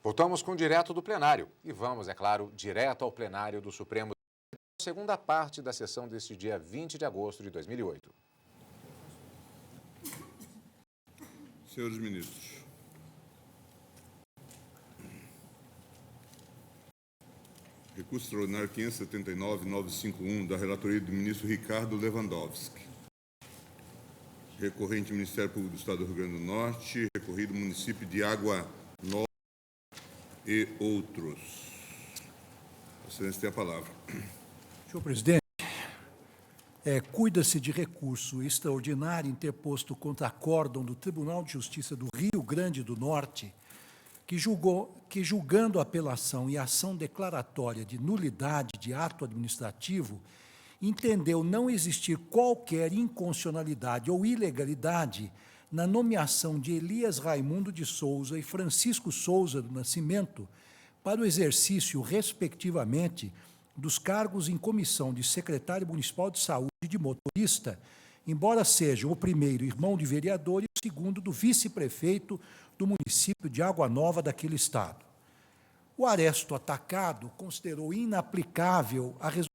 Voltamos com direto do plenário e vamos, é claro, direto ao plenário do Supremo, segunda parte da sessão deste dia 20 de agosto de 2008. Senhores ministros. Recurso extraordinário 579.951, da relatoria do ministro Ricardo Lewandowski. Recorrente Ministério Público do Estado do Rio Grande do Norte, recorrido município de Água Nova e outros. Excelência tem a palavra. Senhor presidente, cuida-se de recurso extraordinário interposto contra acórdão do Tribunal de Justiça do Rio Grande do Norte, que julgando a apelação e ação declaratória de nulidade de ato administrativo, entendeu não existir qualquer inconstitucionalidade ou ilegalidade na nomeação de Elias Raimundo de Souza e Francisco Souza do Nascimento para o exercício, respectivamente, dos cargos em comissão de secretário municipal de saúde e de motorista, embora sejam o primeiro irmão de vereador e o segundo do vice-prefeito do município de Água Nova daquele estado. O aresto atacado considerou inaplicável a resolução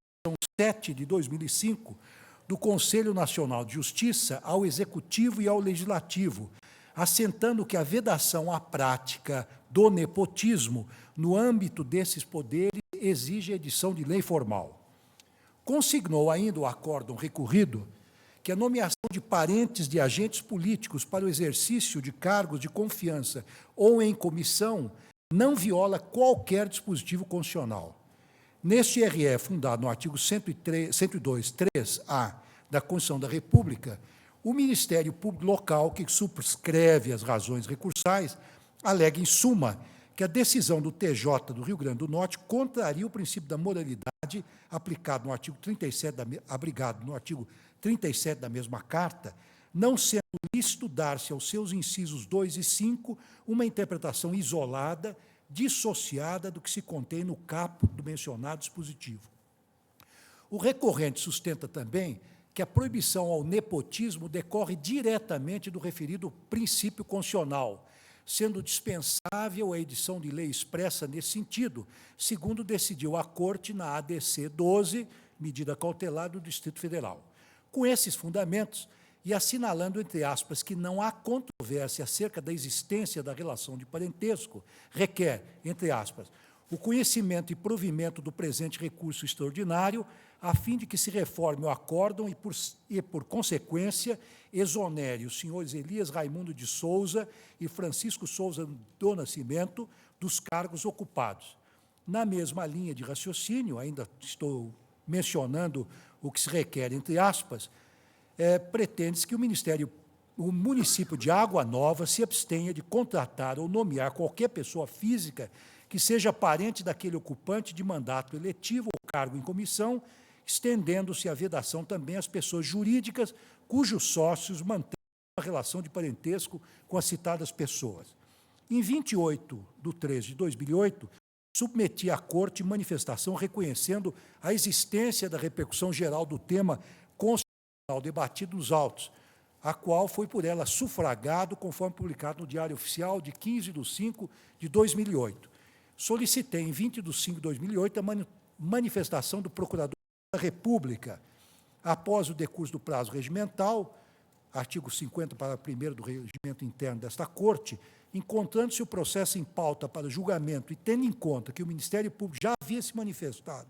7 de 2005 do Conselho Nacional de Justiça ao Executivo e ao Legislativo, assentando que a vedação à prática do nepotismo no âmbito desses poderes exige edição de lei formal. Consignou ainda o acórdão recorrido que a nomeação de parentes de agentes políticos para o exercício de cargos de confiança ou em comissão não viola qualquer dispositivo constitucional. Neste RE, fundado no artigo 102.3a da Constituição da República, o Ministério Público Local, que subscreve as razões recursais, alega, em suma, que a decisão do TJ do Rio Grande do Norte contraria o princípio da moralidade aplicado no artigo 37, abrigado no artigo 37 da mesma Carta, não sendo lícito dar-se aos seus incisos 2 e 5 uma interpretação isolada, dissociada do que se contém no caput do mencionado dispositivo. O recorrente sustenta também que a proibição ao nepotismo decorre diretamente do referido princípio constitucional, sendo dispensável a edição de lei expressa nesse sentido, segundo decidiu a Corte na ADC 12, medida cautelar do Distrito Federal. Com esses fundamentos, e assinalando, entre aspas, que não há controvérsia acerca da existência da relação de parentesco, requer, entre aspas, o conhecimento e provimento do presente recurso extraordinário, a fim de que se reforme o acórdão e, por consequência, exonere os senhores Elias Raimundo de Souza e Francisco Souza do Nascimento dos cargos ocupados. Na mesma linha de raciocínio, ainda estou mencionando o que se requer, entre aspas, pretende-se que o município de Água Nova se abstenha de contratar ou nomear qualquer pessoa física que seja parente daquele ocupante de mandato eletivo ou cargo em comissão, estendendo-se a vedação também às pessoas jurídicas cujos sócios mantêm uma relação de parentesco com as citadas pessoas. Em 28/3/2008, submeti à Corte manifestação reconhecendo a existência da repercussão geral do tema constitucional debatido nos autos, a qual foi por ela sufragado, conforme publicado no Diário Oficial de 15/5/2008. Solicitei, em 20/5/2008, a manifestação do Procurador da República, após o decurso do prazo regimental, artigo 50, parágrafo 1º do regimento interno desta Corte, encontrando-se o processo em pauta para julgamento e tendo em conta que o Ministério Público já havia se manifestado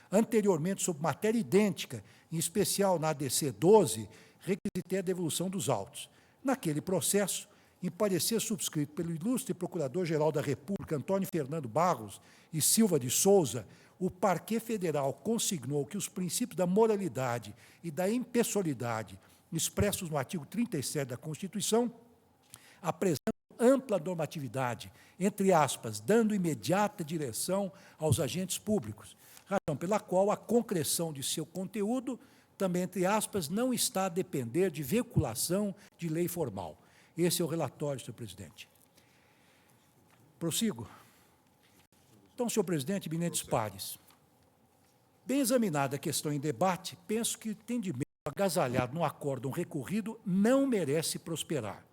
anteriormente sobre matéria idêntica, em especial na ADC 12, requisitei a devolução dos autos. Naquele processo, em parecer subscrito pelo ilustre Procurador-Geral da República, Antônio Fernando Barros e Silva de Souza, o Parquet Federal consignou que os princípios da moralidade e da impessoalidade, expressos no artigo 37 da Constituição, apresentam ampla normatividade, entre aspas, dando imediata direção aos agentes públicos, razão pela qual a concreção de seu conteúdo, também, entre aspas, não está a depender de veiculação de lei formal. Esse é o relatório, senhor presidente. Prossigo. Então, senhor presidente, eminentes pares, bem examinada a questão em debate, penso que o entendimento agasalhado no acórdão recorrido não merece prosperar.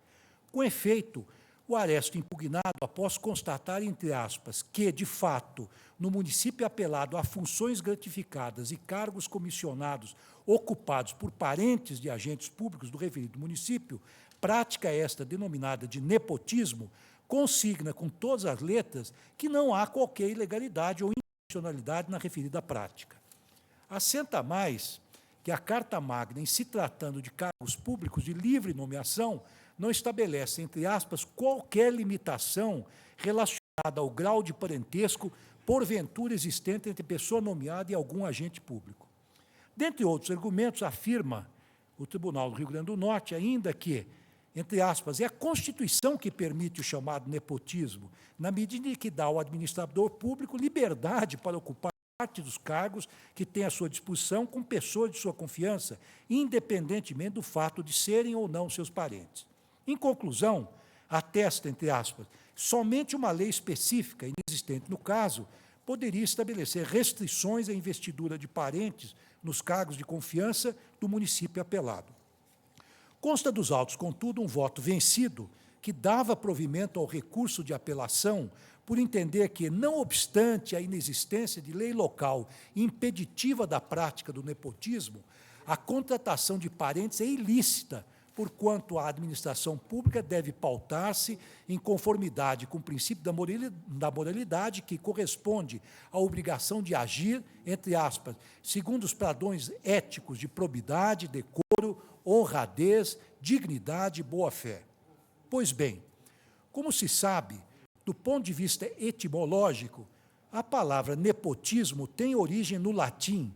Com efeito, O aresto impugnado, após constatar, entre aspas, que, de fato, no município apelado há funções gratificadas e cargos comissionados ocupados por parentes de agentes públicos do referido município, prática esta denominada de nepotismo, consigna com todas as letras que não há qualquer ilegalidade ou intencionalidade na referida prática. Assenta mais que a Carta Magna, em se tratando de cargos públicos de livre nomeação, não estabelece, entre aspas, qualquer limitação relacionada ao grau de parentesco porventura existente entre pessoa nomeada e algum agente público. Dentre outros argumentos, afirma o Tribunal do Rio Grande do Norte ainda que, entre aspas, é a Constituição que permite o chamado nepotismo, na medida em que dá ao administrador público liberdade para ocupar parte dos cargos que tem à sua disposição com pessoas de sua confiança, independentemente do fato de serem ou não seus parentes. Em conclusão, atesta, entre aspas, somente uma lei específica, inexistente no caso, poderia estabelecer restrições à investidura de parentes nos cargos de confiança do município apelado. Consta dos autos, contudo, um voto vencido que dava provimento ao recurso de apelação por entender que, não obstante a inexistência de lei local impeditiva da prática do nepotismo, a contratação de parentes é ilícita, porquanto a administração pública deve pautar-se em conformidade com o princípio da moralidade que corresponde à obrigação de agir, entre aspas, segundo os padrões éticos de probidade, decoro, honradez, dignidade e boa-fé. Pois bem, como se sabe, do ponto de vista etimológico, a palavra nepotismo tem origem no latim,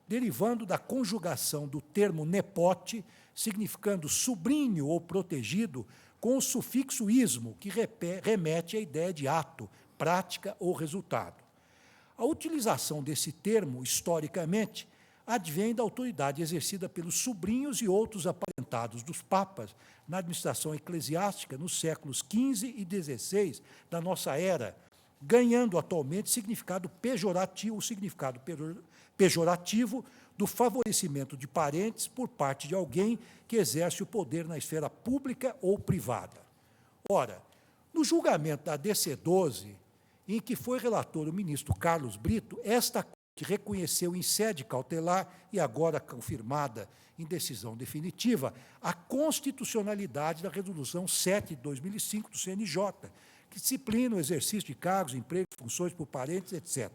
derivando da conjugação do termo nepote, significando sobrinho ou protegido, com o sufixo ismo, que remete à ideia de ato, prática ou resultado. A utilização desse termo, historicamente, advém da autoridade exercida pelos sobrinhos e outros aparentados dos papas na administração eclesiástica nos séculos XV e XVI da nossa era, ganhando atualmente significado pejorativo do favorecimento de parentes por parte de alguém que exerce o poder na esfera pública ou privada. Ora, no julgamento da DC-12, em que foi relator o ministro Carlos Brito, esta que reconheceu em sede cautelar e agora confirmada em decisão definitiva a constitucionalidade da Resolução 7 de 2005 do CNJ, que disciplina o exercício de cargos, empregos, funções por parentes, etc.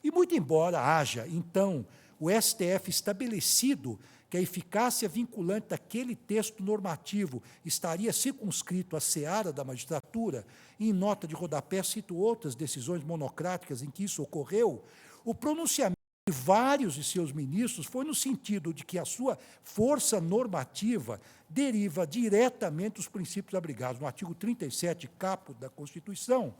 E muito embora haja, então, o STF estabelecido que a eficácia vinculante daquele texto normativo estaria circunscrito à seara da magistratura, e em nota de rodapé cito outras decisões monocráticas em que isso ocorreu, o pronunciamento de vários de seus ministros foi no sentido de que a sua força normativa deriva diretamente dos princípios abrigados no artigo 37, caput da Constituição,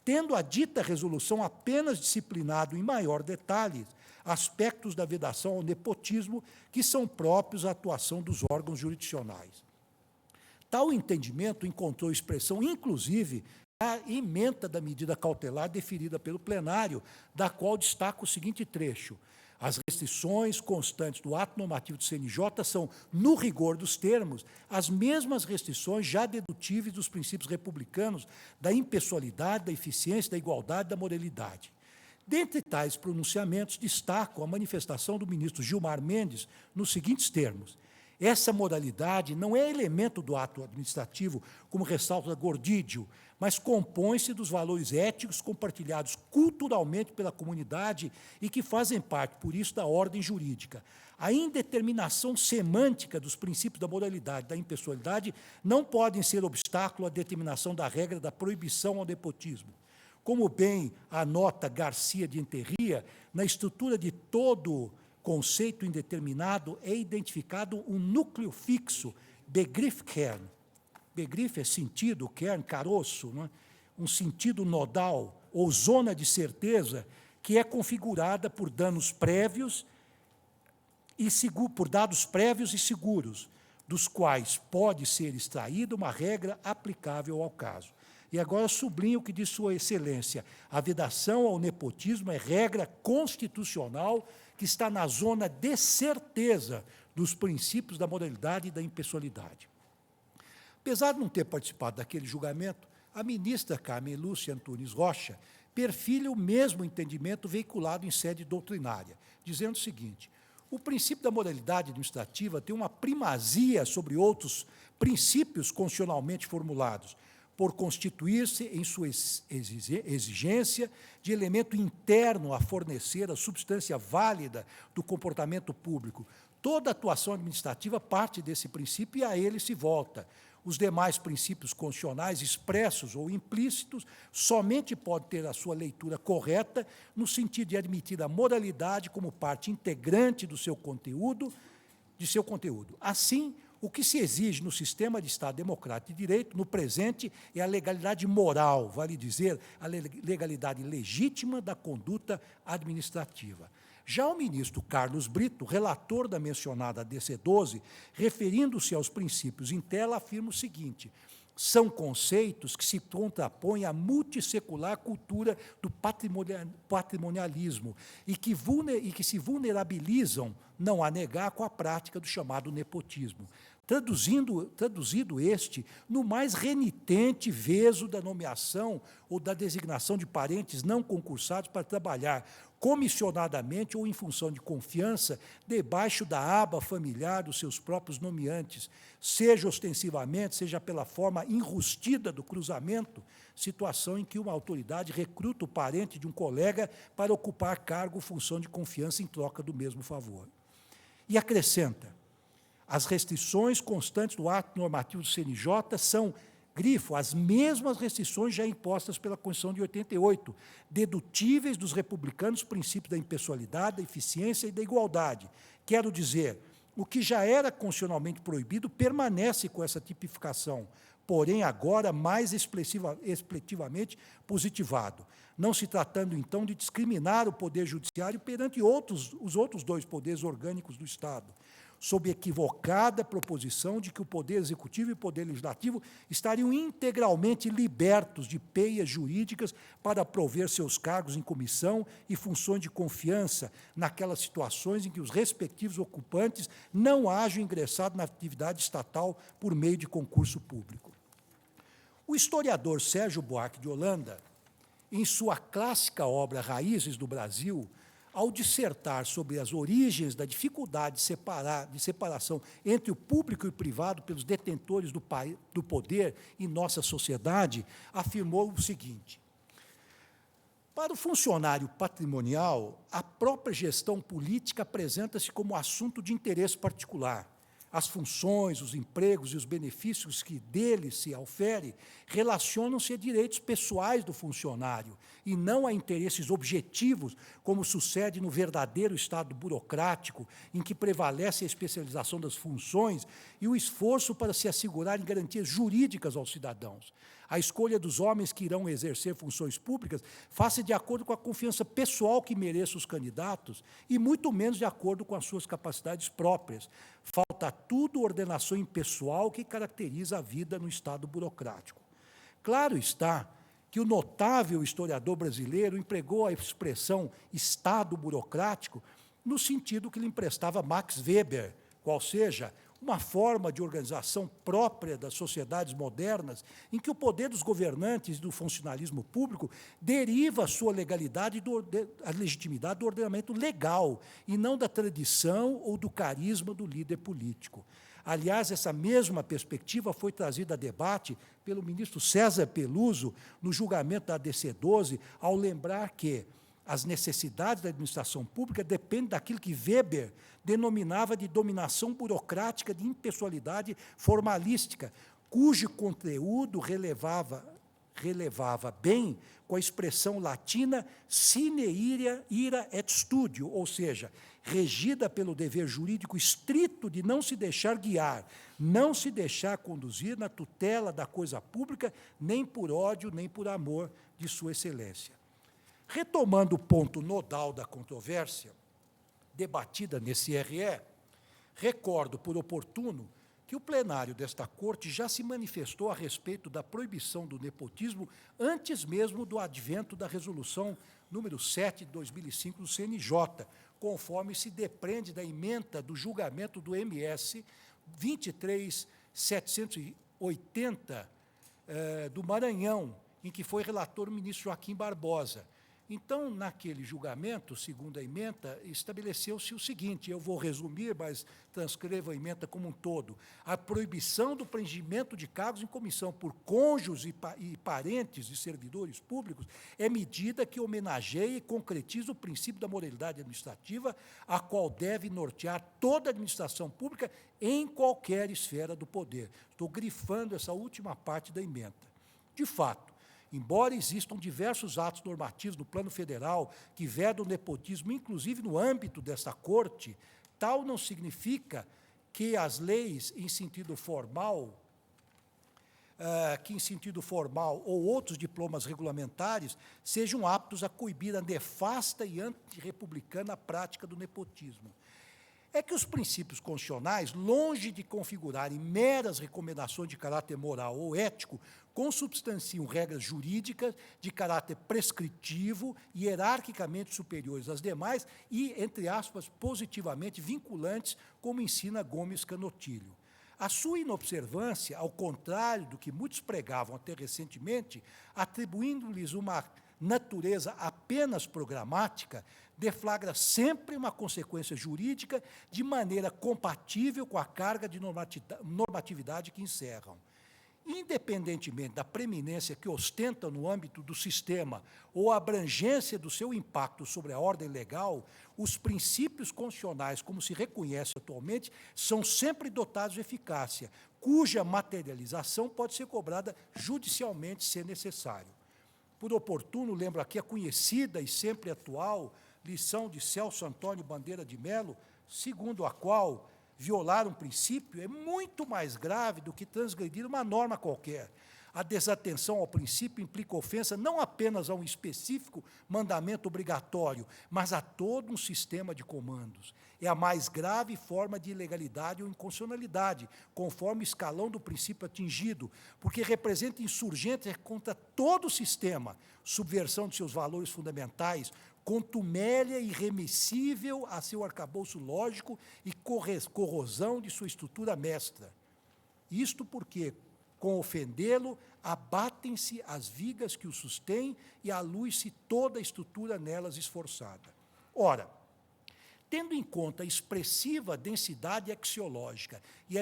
tendo a dita resolução apenas disciplinado em maior detalhe aspectos da vedação ao nepotismo que são próprios à atuação dos órgãos jurisdicionais. Tal entendimento encontrou expressão, inclusive, na ementa da medida cautelar deferida pelo plenário, da qual destaca o seguinte trecho: as restrições constantes do ato normativo do CNJ são, no rigor dos termos, as mesmas restrições já dedutíveis dos princípios republicanos da impessoalidade, da eficiência, da igualdade e da moralidade. Dentre tais pronunciamentos, destaco a manifestação do ministro Gilmar Mendes nos seguintes termos: essa moralidade não é elemento do ato administrativo, como ressalta Gordídio, mas compõe-se dos valores éticos compartilhados culturalmente pela comunidade e que fazem parte, por isso, da ordem jurídica. A indeterminação semântica dos princípios da moralidade e da impessoalidade não podem ser obstáculo à determinação da regra da proibição ao nepotismo. Como bem anota Garcia de Enterria, na estrutura de todo conceito indeterminado é identificado um núcleo fixo, Begriffskern. Begriff é sentido, Kern, caroço, não é? Um sentido nodal ou zona de certeza que é configurada por dados prévios e seguros, dos quais pode ser extraída uma regra aplicável ao caso. E agora sublinho o que diz Sua Excelência: a vedação ao nepotismo é regra constitucional que está na zona de certeza dos princípios da moralidade e da impessoalidade. Apesar de não ter participado daquele julgamento, a ministra Carmen Lúcia Antunes Rocha perfila o mesmo entendimento veiculado em sede doutrinária, dizendo o seguinte: o princípio da moralidade administrativa tem uma primazia sobre outros princípios constitucionalmente formulados, por constituir-se em sua exigência de elemento interno a fornecer a substância válida do comportamento público. Toda atuação administrativa parte desse princípio e a ele se volta. Os demais princípios constitucionais, expressos ou implícitos, somente podem ter a sua leitura correta no sentido de admitir a moralidade como parte integrante do seu conteúdo, Assim, o que se exige no sistema de Estado democrático de direito, no presente, é a legalidade moral, vale dizer, a legalidade legítima da conduta administrativa. Já o ministro Carlos Brito, relator da mencionada DC-12, referindo-se aos princípios em tela, afirma o seguinte: são conceitos que se contrapõem à multissecular cultura do patrimonialismo e que se vulnerabilizam, não há negar, com a prática do chamado nepotismo. Traduzido este no mais renitente veso da nomeação ou da designação de parentes não concursados para trabalhar comissionadamente ou em função de confiança debaixo da aba familiar dos seus próprios nomeantes, seja ostensivamente, seja pela forma enrustida do cruzamento, situação em que uma autoridade recruta o parente de um colega para ocupar cargo ou função de confiança em troca do mesmo favor. E acrescenta: as restrições constantes do ato normativo do CNJ são, grifo, as mesmas restrições já impostas pela Constituição de 88, dedutíveis dos republicanos princípios da impessoalidade, da eficiência e da igualdade. Quero dizer, o que já era constitucionalmente proibido permanece com essa tipificação, porém agora mais expressivamente positivado, não se tratando, então, de discriminar o Poder Judiciário perante os outros dois poderes orgânicos do Estado, sob equivocada proposição de que o Poder Executivo e o Poder Legislativo estariam integralmente libertos de peias jurídicas para prover seus cargos em comissão e funções de confiança naquelas situações em que os respectivos ocupantes não hajam ingressado na atividade estatal por meio de concurso público. O historiador Sérgio Buarque de Holanda, em sua clássica obra Raízes do Brasil, ao dissertar sobre as origens da dificuldade de separação entre o público e o privado pelos detentores do poder em nossa sociedade, afirmou o seguinte: para o funcionário patrimonial, a própria gestão política apresenta-se como assunto de interesse particular. As funções, os empregos e os benefícios que dele se aufere relacionam-se a direitos pessoais do funcionário e não a interesses objetivos, como sucede no verdadeiro Estado burocrático, em que prevalece a especialização das funções e o esforço para se assegurarem garantias jurídicas aos cidadãos. A escolha dos homens que irão exercer funções públicas faça de acordo com a confiança pessoal que mereçam os candidatos e muito menos de acordo com as suas capacidades próprias. Falta tudo ordenação impessoal que caracteriza a vida no Estado burocrático. Claro está que o notável historiador brasileiro empregou a expressão Estado burocrático no sentido que lhe emprestava Max Weber, qual seja, uma forma de organização própria das sociedades modernas, em que o poder dos governantes e do funcionalismo público deriva a sua legalidade, a legitimidade do ordenamento legal, e não da tradição ou do carisma do líder político. Aliás, essa mesma perspectiva foi trazida a debate pelo ministro César Peluso no julgamento da DC-12, ao lembrar que as necessidades da administração pública dependem daquilo que Weber denominava de dominação burocrática de impessoalidade formalística, cujo conteúdo relevava bem com a expressão latina sine ira et studio, ou seja, regida pelo dever jurídico estrito de não se deixar guiar, não se deixar conduzir na tutela da coisa pública, nem por ódio, nem por amor de sua excelência. Retomando o ponto nodal da controvérsia, debatida nesse RE, recordo por oportuno que o plenário desta Corte já se manifestou a respeito da proibição do nepotismo antes mesmo do advento da resolução número 7 de 2005 do CNJ, conforme se depreende da ementa do julgamento do MS 23705 80 do Maranhão, em que foi relator o ministro Joaquim Barbosa. Então, naquele julgamento, segundo a ementa, estabeleceu-se o seguinte, eu vou resumir, mas transcrevo a ementa como um todo, a proibição do preenchimento de cargos em comissão por cônjuges e parentes de servidores públicos é medida que homenageia e concretiza o princípio da moralidade administrativa, a qual deve nortear toda a administração pública em qualquer esfera do poder. Estou grifando essa última parte da ementa. De fato, embora existam diversos atos normativos no plano federal que vedam o nepotismo, inclusive no âmbito desta Corte, tal não significa que as leis em sentido formal, ou outros diplomas regulamentares sejam aptos a coibir a nefasta e antirrepublicana prática do nepotismo. É que os princípios constitucionais, longe de configurarem meras recomendações de caráter moral ou ético, consubstanciam regras jurídicas de caráter prescritivo e hierarquicamente superiores às demais e, entre aspas, positivamente vinculantes, como ensina Gomes Canotilho. A sua inobservância, ao contrário do que muitos pregavam até recentemente, atribuindo-lhes uma natureza apenas programática, deflagra sempre uma consequência jurídica de maneira compatível com a carga de normatividade que encerram. Independentemente da preeminência que ostentam no âmbito do sistema ou a abrangência do seu impacto sobre a ordem legal, os princípios constitucionais, como se reconhece atualmente, são sempre dotados de eficácia, cuja materialização pode ser cobrada judicialmente, se necessário. Por oportuno, lembro aqui a conhecida e sempre atual lição de Celso Antônio Bandeira de Mello, segundo a qual violar um princípio é muito mais grave do que transgredir uma norma qualquer. A desatenção ao princípio implica ofensa não apenas a um específico mandamento obrigatório, mas a todo um sistema de comandos. É a mais grave forma de ilegalidade ou inconstitucionalidade, conforme o escalão do princípio atingido, porque representa insurgência contra todo o sistema, subversão de seus valores fundamentais, contumélia irremissível a seu arcabouço lógico e corrosão de sua estrutura mestra. Isto porque, com ofendê-lo, abatem-se as vigas que o sustêm e alui-se toda a estrutura nelas esforçada. Ora, tendo em conta a expressiva densidade axiológica e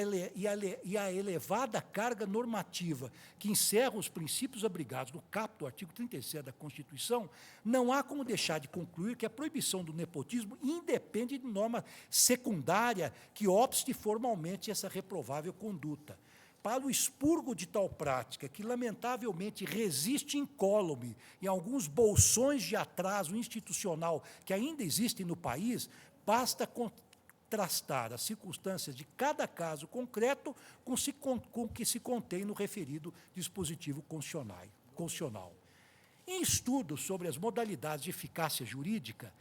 a elevada carga normativa que encerra os princípios abrigados no caput do artigo 37 da Constituição, não há como deixar de concluir que a proibição do nepotismo independe de norma secundária que obste formalmente essa reprovável conduta. Para o expurgo de tal prática, que lamentavelmente resiste incólume em alguns bolsões de atraso institucional que ainda existem no país, basta contrastar as circunstâncias de cada caso concreto com o que se contém no referido dispositivo constitucional. Em estudos sobre as modalidades de eficácia jurídica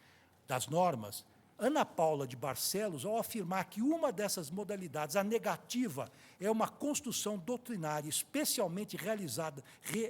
das normas, Ana Paula de Barcelos, ao afirmar que uma dessas modalidades, a negativa, é uma construção doutrinária especialmente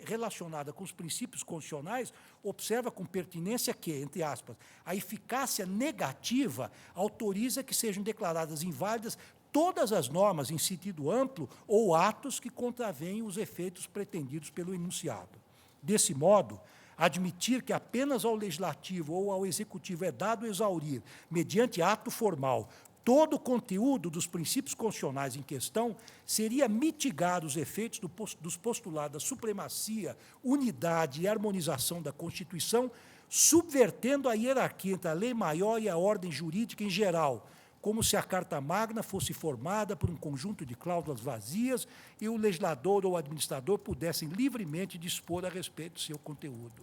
relacionada com os princípios constitucionais, observa com pertinência que, entre aspas, a eficácia negativa autoriza que sejam declaradas inválidas todas as normas em sentido amplo ou atos que contravêm os efeitos pretendidos pelo enunciado. Desse modo, admitir que apenas ao Legislativo ou ao Executivo é dado exaurir, mediante ato formal, todo o conteúdo dos princípios constitucionais em questão, seria mitigar os efeitos dos postulados da supremacia, unidade e harmonização da Constituição, subvertendo a hierarquia entre a lei maior e a ordem jurídica em geral, como se a Carta Magna fosse formada por um conjunto de cláusulas vazias e o legislador ou o administrador pudessem livremente dispor a respeito do seu conteúdo.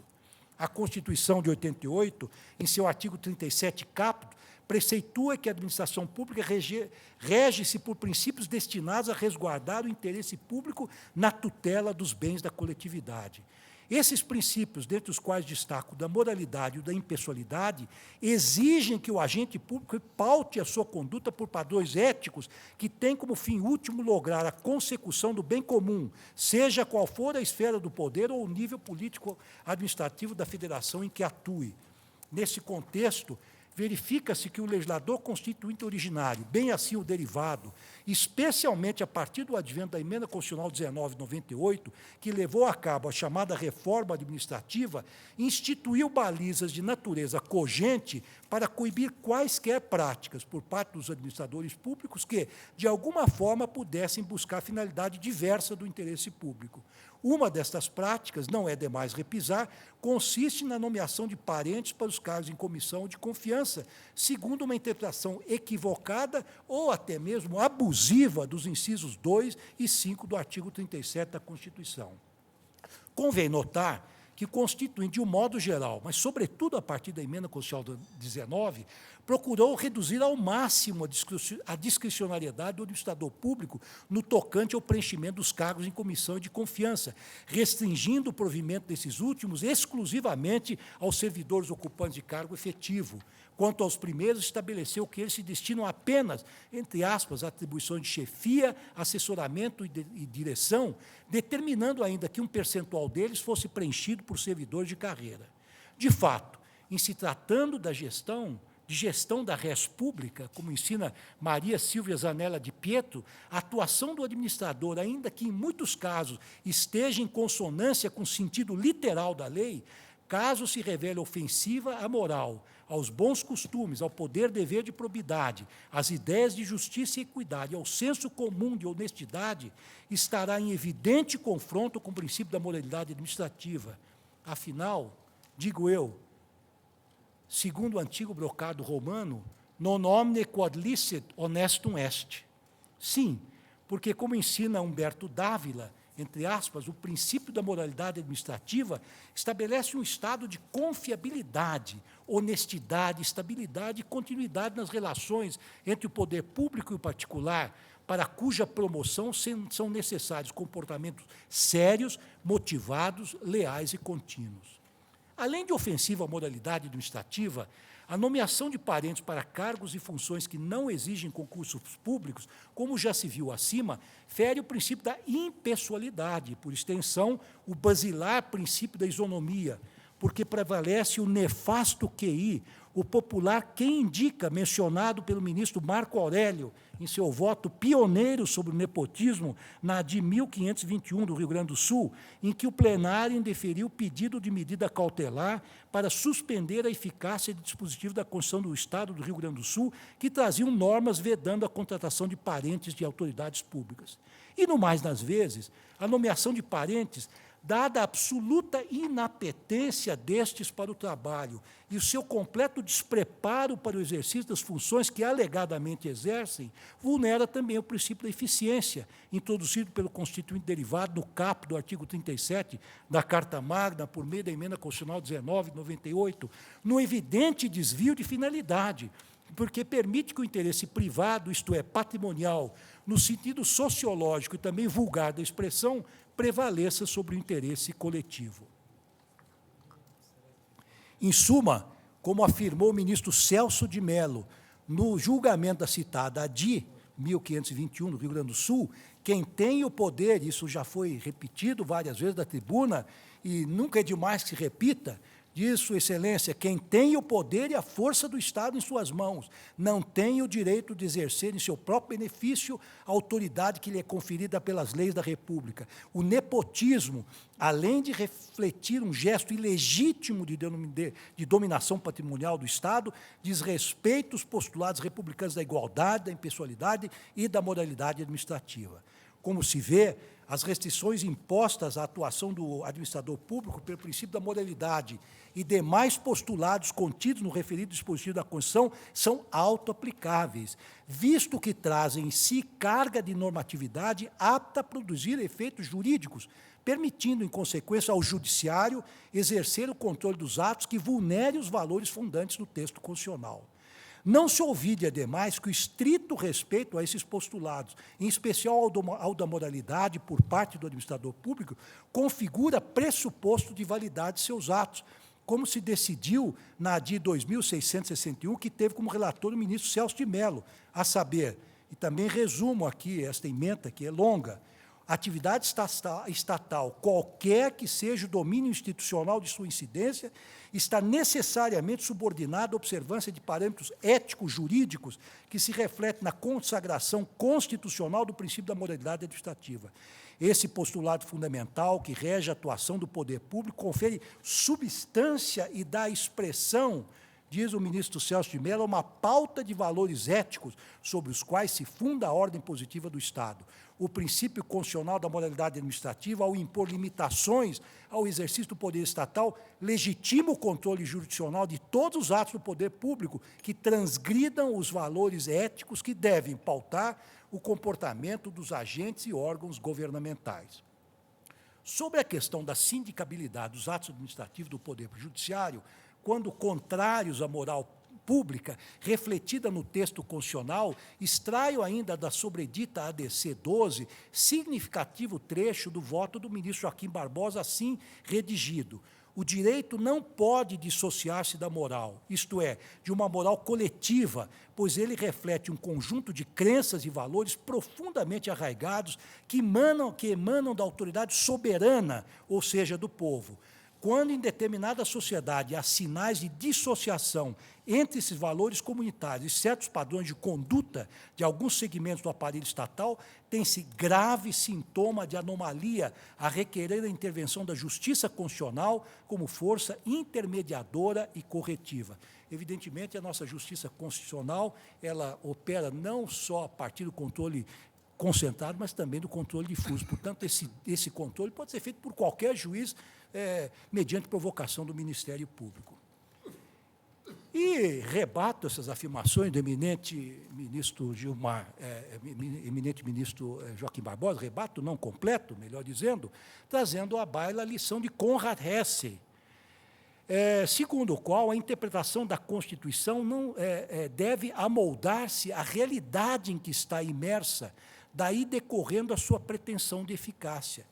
A Constituição de 88, em seu artigo 37 caput, preceitua que a administração pública rege-se por princípios destinados a resguardar o interesse público na tutela dos bens da coletividade. Esses princípios, dentre os quais destaco da moralidade e da impessoalidade, exigem que o agente público paute a sua conduta por padrões éticos que têm como fim último lograr a consecução do bem comum, seja qual for a esfera do poder ou o nível político-administrativo da federação em que atue. Nesse contexto, verifica-se que o legislador constituinte originário, bem assim o derivado, especialmente a partir do advento da Emenda Constitucional 1998, que levou a cabo a chamada reforma administrativa, instituiu balizas de natureza cogente para coibir quaisquer práticas por parte dos administradores públicos que, de alguma forma, pudessem buscar finalidade diversa do interesse público. Uma destas práticas, não é demais repisar, consiste na nomeação de parentes para os cargos em comissão de confiança, segundo uma interpretação equivocada ou até mesmo abusiva dos incisos 2 e 5 do artigo 37 da Constituição. Convém notar que constituem, de um modo geral, mas sobretudo a partir da Emenda Constitucional 19, procurou reduzir ao máximo a discricionariedade do administrador público no tocante ao preenchimento dos cargos em comissão de confiança, restringindo o provimento desses últimos exclusivamente aos servidores ocupantes de cargo efetivo. Quanto aos primeiros, estabeleceu que eles se destinam apenas, entre aspas, a atribuições de chefia, assessoramento e direção, determinando ainda que um percentual deles fosse preenchido por servidores de carreira. De fato, em se tratando de gestão da res pública, como ensina Maria Silvia Zanella de Pietro, a atuação do administrador, ainda que em muitos casos esteja em consonância com o sentido literal da lei, caso se revele ofensiva à moral, aos bons costumes, ao poder dever de probidade, às ideias de justiça e equidade, ao senso comum de honestidade, estará em evidente confronto com o princípio da moralidade administrativa. Afinal, digo eu, segundo o antigo brocado romano, non omne quod licet honestum est. Sim, porque, como ensina Humberto Dávila, entre aspas, o princípio da moralidade administrativa estabelece um estado de confiabilidade, honestidade, estabilidade e continuidade nas relações entre o poder público e o particular, para cuja promoção são necessários comportamentos sérios, motivados, leais e contínuos. Além de ofensiva à moralidade administrativa, a nomeação de parentes para cargos e funções que não exigem concursos públicos, como já se viu acima, fere o princípio da impessoalidade, por extensão, o basilar princípio da isonomia, porque prevalece o nefasto QI, o popular quem indica, mencionado pelo ministro Marco Aurélio, em seu voto pioneiro sobre o nepotismo, na ADI 1521 do Rio Grande do Sul, em que o plenário indeferiu o pedido de medida cautelar para suspender a eficácia de dispositivo da Constituição do Estado do Rio Grande do Sul, que traziam normas vedando a contratação de parentes de autoridades públicas. E, no mais das vezes, a nomeação de parentes, dada a absoluta inapetência destes para o trabalho e o seu completo despreparo para o exercício das funções que alegadamente exercem, vulnera também o princípio da eficiência, introduzido pelo Constituinte derivado no caput do artigo 37 da Carta Magna, por meio da Emenda Constitucional 1998, no evidente desvio de finalidade, porque permite que o interesse privado, isto é, patrimonial, no sentido sociológico e também vulgar da expressão, prevaleça sobre o interesse coletivo. Em suma, como afirmou o ministro Celso de Mello, no julgamento da citada ADI 1521 do Rio Grande do Sul, quem tem o poder, isso já foi repetido várias vezes da tribuna, e nunca é demais que se repita, diz Sua Excelência, quem tem o poder e a força do Estado em suas mãos, não tem o direito de exercer em seu próprio benefício a autoridade que lhe é conferida pelas leis da República. O nepotismo, além de refletir um gesto ilegítimo de dominação patrimonial do Estado, diz respeito aos postulados republicanos da igualdade, da impessoalidade e da moralidade administrativa. Como se vê, as restrições impostas à atuação do administrador público pelo princípio da moralidade e demais postulados contidos no referido dispositivo da Constituição são auto-aplicáveis, visto que trazem em si carga de normatividade apta a produzir efeitos jurídicos, permitindo, em consequência, ao Judiciário exercer o controle dos atos que vulnerem os valores fundantes do texto constitucional. Não se olvide, ademais, que o estrito respeito a esses postulados, em especial ao da moralidade por parte do administrador público, configura pressuposto de validade de seus atos, como se decidiu na ADI 2661, que teve como relator o ministro Celso de Mello, a saber, e também resumo aqui esta ementa, que é longa, atividade estatal, qualquer que seja o domínio institucional de sua incidência, está necessariamente subordinada à observância de parâmetros éticos jurídicos que se refletem na consagração constitucional do princípio da moralidade administrativa. Esse postulado fundamental que rege a atuação do poder público confere substância e dá expressão, diz o ministro Celso de Mello, a uma pauta de valores éticos sobre os quais se funda a ordem positiva do Estado. O princípio constitucional da moralidade administrativa, ao impor limitações ao exercício do poder estatal, legitima o controle jurisdicional de todos os atos do poder público que transgridam os valores éticos que devem pautar o comportamento dos agentes e órgãos governamentais. Sobre a questão da sindicabilidade dos atos administrativos do Poder Judiciário, quando contrários à moral pública, refletida no texto constitucional, extraio ainda da sobredita ADC 12, significativo trecho do voto do ministro Joaquim Barbosa, assim redigido. O direito não pode dissociar-se da moral, isto é, de uma moral coletiva, pois ele reflete um conjunto de crenças e valores profundamente arraigados que emanam da autoridade soberana, ou seja, do povo. Quando em determinada sociedade há sinais de dissociação entre esses valores comunitários e certos padrões de conduta de alguns segmentos do aparelho estatal, tem-se grave sintoma de anomalia a requerer a intervenção da justiça constitucional como força intermediadora e corretiva. Evidentemente, a nossa justiça constitucional, ela opera não só a partir do controle concentrado, mas também do controle difuso. Portanto, esse controle pode ser feito por qualquer juiz, mediante provocação do Ministério Público. E rebato essas afirmações do eminente ministro Joaquim Barbosa, rebato não completo, melhor dizendo, trazendo à baila a lição de Konrad Hesse, segundo o qual a interpretação da Constituição não deve amoldar-se à realidade em que está imersa, daí decorrendo a sua pretensão de eficácia.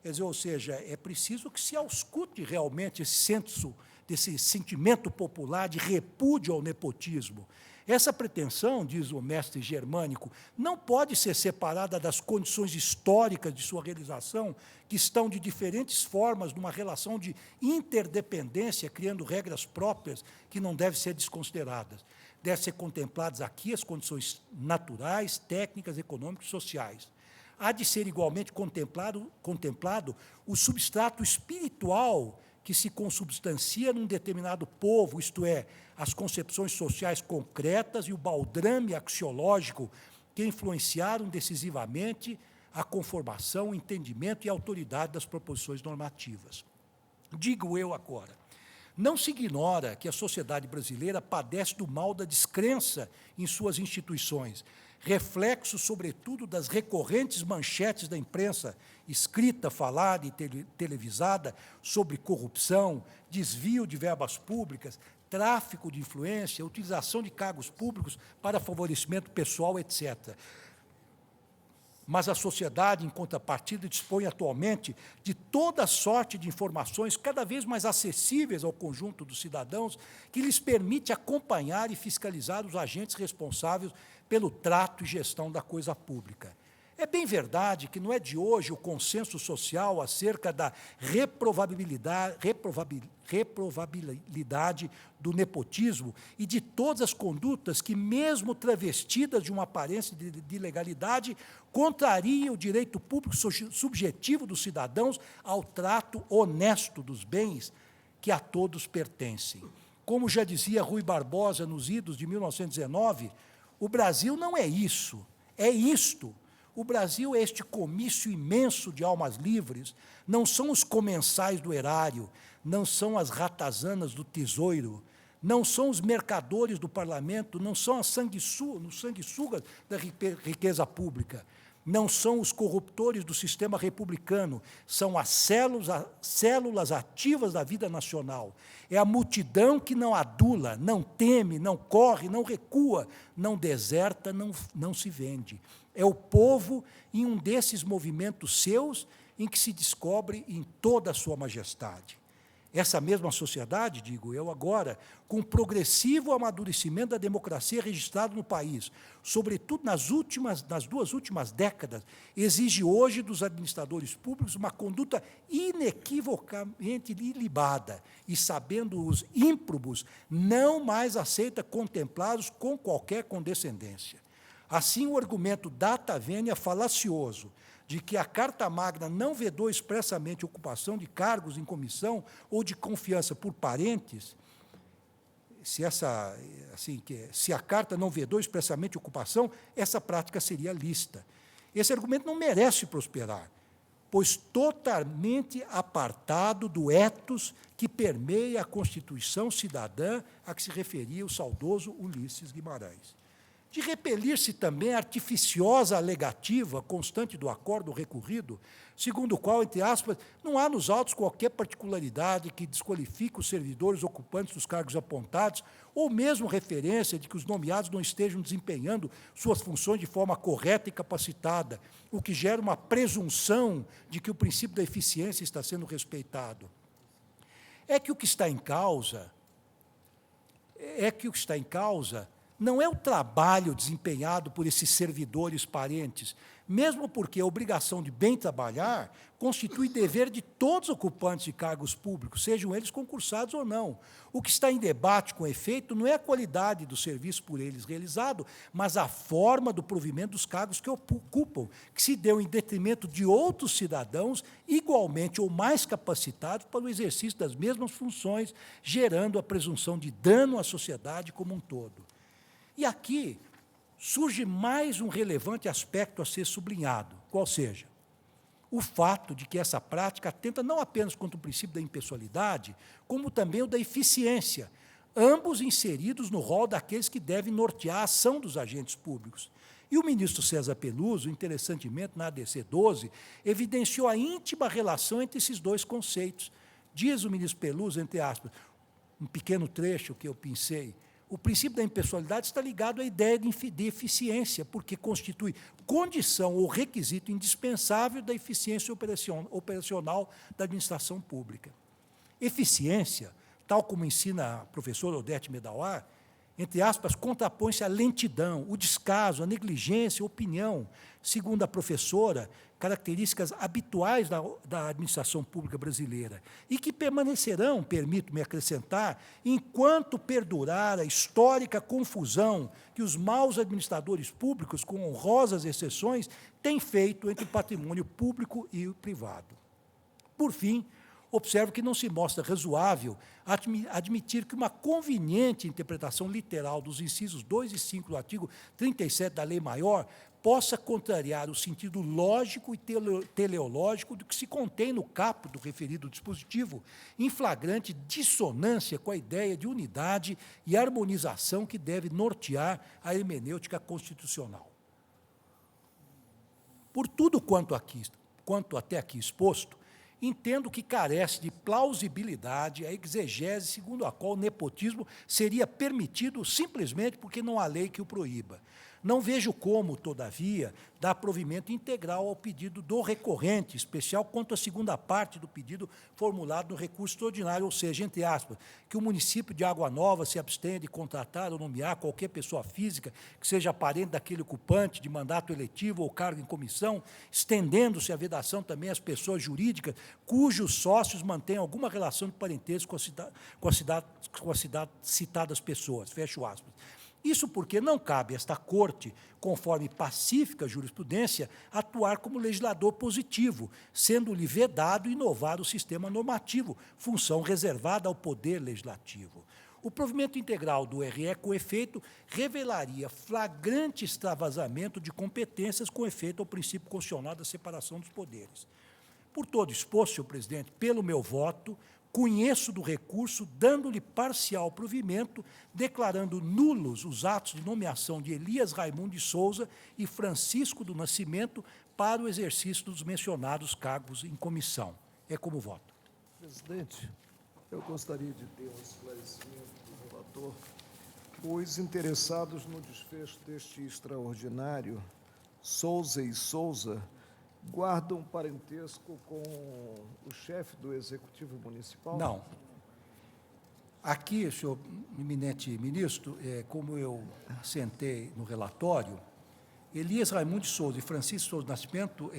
Quer dizer, ou seja, é preciso que se auscute realmente esse senso, desse sentimento popular de repúdio ao nepotismo. Essa pretensão, diz o mestre germânico, não pode ser separada das condições históricas de sua realização, que estão de diferentes formas numa relação de interdependência, criando regras próprias que não devem ser desconsideradas. Devem ser contempladas aqui as condições naturais, técnicas, econômicas e sociais. Há de ser igualmente contemplado o substrato espiritual que se consubstancia num determinado povo, isto é, as concepções sociais concretas e o baldrame axiológico que influenciaram decisivamente a conformação, o entendimento e a autoridade das proposições normativas. Digo eu agora, não se ignora que a sociedade brasileira padece do mal da descrença em suas instituições, reflexo, sobretudo, das recorrentes manchetes da imprensa, escrita, falada e televisada, sobre corrupção, desvio de verbas públicas, tráfico de influência, utilização de cargos públicos para favorecimento pessoal, etc. Mas a sociedade, em contrapartida, dispõe atualmente de toda sorte de informações cada vez mais acessíveis ao conjunto dos cidadãos, que lhes permite acompanhar e fiscalizar os agentes responsáveis pelo trato e gestão da coisa pública. É bem verdade que não é de hoje o consenso social acerca da reprovabilidade do nepotismo e de todas as condutas que, mesmo travestidas de uma aparência de legalidade, contrariam o direito público subjetivo dos cidadãos ao trato honesto dos bens que a todos pertencem. Como já dizia Rui Barbosa nos Idos de 1919, o Brasil não é isso, é isto. O Brasil é este comício imenso de almas livres, não são os comensais do erário, não são as ratazanas do tesouro, não são os mercadores do parlamento, não são as sanguessugas da riqueza pública, não são os corruptores do sistema republicano, são as células ativas da vida nacional. É a multidão que não adula, não teme, não corre, não recua, não deserta, não se vende. É o povo em um desses movimentos seus em que se descobre em toda a sua majestade. Essa mesma sociedade, digo eu agora, com o progressivo amadurecimento da democracia registrado no país, sobretudo nas duas últimas décadas, exige hoje dos administradores públicos uma conduta inequivocamente ilibada e, sabendo os ímprobos, não mais aceita contemplá-los com qualquer condescendência. Assim, o argumento data venia falacioso de que a Carta Magna não vedou expressamente a ocupação de cargos em comissão ou de confiança por parentes, se a Carta não vedou expressamente a ocupação, essa prática seria lícita. Esse argumento não merece prosperar, pois totalmente apartado do ethos que permeia a Constituição cidadã a que se referia o saudoso Ulisses Guimarães. De repelir-se também a artificiosa alegativa constante do acordo recorrido, segundo o qual, entre aspas, não há nos autos qualquer particularidade que desqualifique os servidores ocupantes dos cargos apontados, ou mesmo referência de que os nomeados não estejam desempenhando suas funções de forma correta e capacitada, o que gera uma presunção de que o princípio da eficiência está sendo respeitado. É que o que está em causa não é o trabalho desempenhado por esses servidores parentes, mesmo porque a obrigação de bem trabalhar constitui dever de todos os ocupantes de cargos públicos, sejam eles concursados ou não. O que está em debate, com efeito, não é a qualidade do serviço por eles realizado, mas a forma do provimento dos cargos que ocupam, que se deu em detrimento de outros cidadãos igualmente ou mais capacitados para o exercício das mesmas funções, gerando a presunção de dano à sociedade como um todo. E aqui surge mais um relevante aspecto a ser sublinhado, qual seja, o fato de que essa prática atenta não apenas contra o princípio da impessoalidade, como também o da eficiência, ambos inseridos no rol daqueles que devem nortear a ação dos agentes públicos. E o ministro César Peluso, interessantemente, na ADC 12, evidenciou a íntima relação entre esses dois conceitos. Diz o ministro Peluso, entre aspas, um pequeno trecho que eu pensei, o princípio da impessoalidade está ligado à ideia de eficiência, porque constitui condição ou requisito indispensável da eficiência operacional da administração pública. Eficiência, tal como ensina a professora Odete Medawar, entre aspas, contrapõe-se à lentidão, o descaso, a negligência, a opinião, segundo a professora, características habituais da administração pública brasileira, e que permanecerão, permito-me acrescentar, enquanto perdurar a histórica confusão que os maus administradores públicos, com honrosas exceções, têm feito entre o patrimônio público e o privado. Por fim, observo que não se mostra razoável admitir que uma conveniente interpretação literal dos incisos 2 e 5 do artigo 37 da Lei Maior possa contrariar o sentido lógico e teleológico do que se contém no caput do referido dispositivo, em flagrante dissonância com a ideia de unidade e harmonização que deve nortear a hermenêutica constitucional. Por tudo quanto até aqui exposto, entendo que carece de plausibilidade a exegese segundo a qual o nepotismo seria permitido simplesmente porque não há lei que o proíba. Não vejo como, todavia, dar provimento integral ao pedido do recorrente, especial quanto à segunda parte do pedido formulado no recurso extraordinário, ou seja, entre aspas, que o município de Água Nova se abstenha de contratar ou nomear qualquer pessoa física que seja parente daquele ocupante de mandato eletivo ou cargo em comissão, estendendo-se a vedação também às pessoas jurídicas cujos sócios mantenham alguma relação de parentesco com as citadas pessoas, fecho aspas. Isso porque não cabe a esta Corte, conforme pacífica jurisprudência, atuar como legislador positivo, sendo-lhe vedado inovar o sistema normativo, função reservada ao Poder Legislativo. O provimento integral do RE, com efeito, revelaria flagrante extravasamento de competências com efeito ao princípio constitucional da separação dos poderes. Por todo exposto, senhor presidente, pelo meu voto, conheço do recurso, dando-lhe parcial provimento, declarando nulos os atos de nomeação de Elias Raimundo de Souza e Francisco do Nascimento para o exercício dos mencionados cargos em comissão. É como voto. Presidente, eu gostaria de ter um esclarecimento do relator. Os interessados no desfecho deste extraordinário, Souza e Souza, guarda um parentesco com o chefe do Executivo Municipal? Não. Aqui, senhor eminente ministro, como eu assentei no relatório, Elias Raimundo de Souza e Francisco Souza Nascimento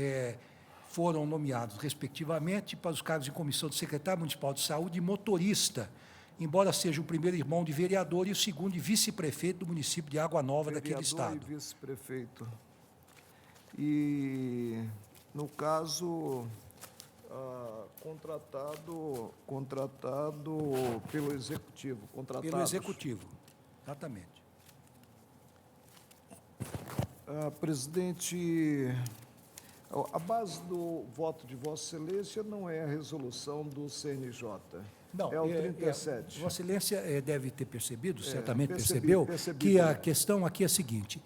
foram nomeados, respectivamente, para os cargos de comissão de secretário municipal de saúde e motorista, embora seja o primeiro irmão de vereador e o segundo de vice-prefeito do município de Água Nova daquele estado. Vereador e vice-prefeito. E, no caso, contratado pelo Executivo. Pelo Executivo, exatamente. Presidente, a base do voto de Vossa Excelência não é a resolução do CNJ. Não, é o 37. Vossa Excelência deve ter percebido, certamente percebi percebeu, que a questão aqui é a seguinte.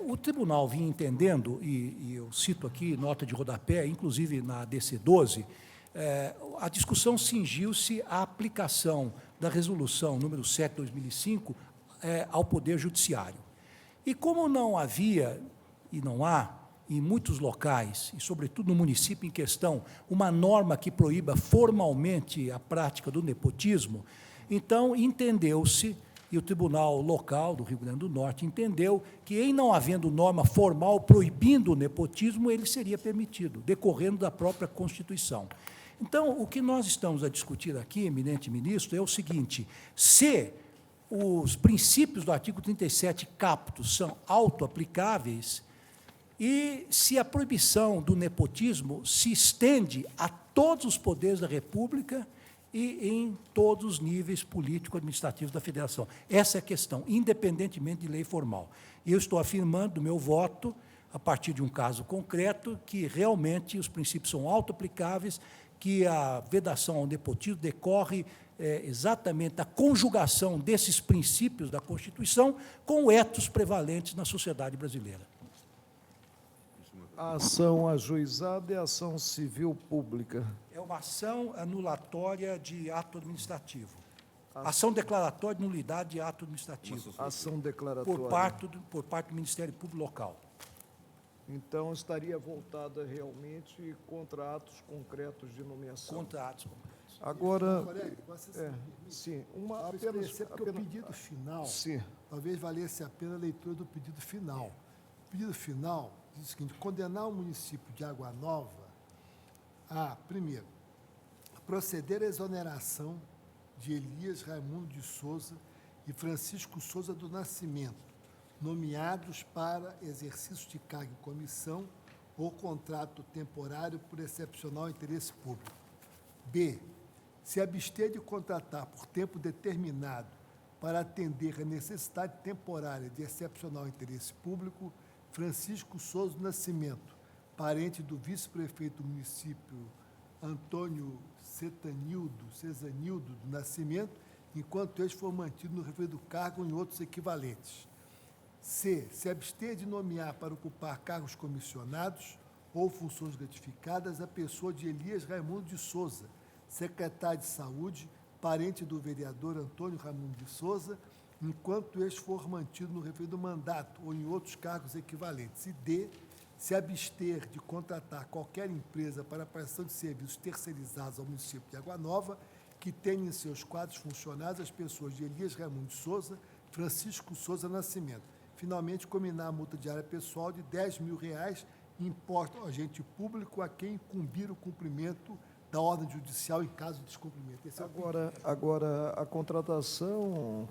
O tribunal vinha entendendo, e eu cito aqui, nota de rodapé, inclusive na DC 12, a discussão cingiu-se à aplicação da resolução número 7 de 2005 ao Poder Judiciário. E como não havia, e não há, em muitos locais, e sobretudo no município em questão, uma norma que proíba formalmente a prática do nepotismo, então entendeu-se, e o Tribunal Local do Rio Grande do Norte entendeu que, em não havendo norma formal proibindo o nepotismo, ele seria permitido, decorrendo da própria Constituição. Então, o que nós estamos a discutir aqui, eminente ministro, é o seguinte: se os princípios do artigo 37 caput são autoaplicáveis, e se a proibição do nepotismo se estende a todos os poderes da República e em todos os níveis político-administrativos da Federação. Essa é a questão, independentemente de lei formal. E eu estou afirmando do meu voto, a partir de um caso concreto, que realmente os princípios são autoaplicáveis, que a vedação ao nepotismo decorre exatamente da conjugação desses princípios da Constituição com o ethos prevalentes na sociedade brasileira. A ação ajuizada é ação civil pública. É uma ação anulatória de ato administrativo. Ação declaratória de nulidade de ato administrativo. Ação declaratória. Por parte do Ministério Público Local. Então, estaria voltada realmente contra atos concretos de nomeação. Contra atos concretos. Agora, sim, apenas porque o pedido final, sim. talvez valesse a pena a leitura do pedido final. O pedido final diz o seguinte: condenar o município de Água Nova a, primeiro, proceder à exoneração de Elias Raimundo de Souza e Francisco Souza do Nascimento, nomeados para exercício de cargo em comissão ou contrato temporário por excepcional interesse público. B, se abster de contratar por tempo determinado para atender a necessidade temporária de excepcional interesse público Francisco Souza do Nascimento, parente do vice-prefeito do município Antônio Cesanildo do Nascimento, enquanto este for mantido no referido cargo ou em outros equivalentes. C, se abster de nomear para ocupar cargos comissionados ou funções gratificadas a pessoa de Elias Raimundo de Souza, secretário de Saúde, parente do vereador Antônio Raimundo de Souza, enquanto este for mantido no referido mandato ou em outros cargos equivalentes. E D, se abster de contratar qualquer empresa para a prestação de serviços terceirizados ao município de Água Nova, que tenha em seus quadros funcionários as pessoas de Elias Raimundo de Souza, Francisco Souza Nascimento. Finalmente, combinar a multa diária pessoal de R$10.000 e importa ao agente público a quem incumbir o cumprimento da ordem judicial em caso de descumprimento. Esse é Agora, a contratação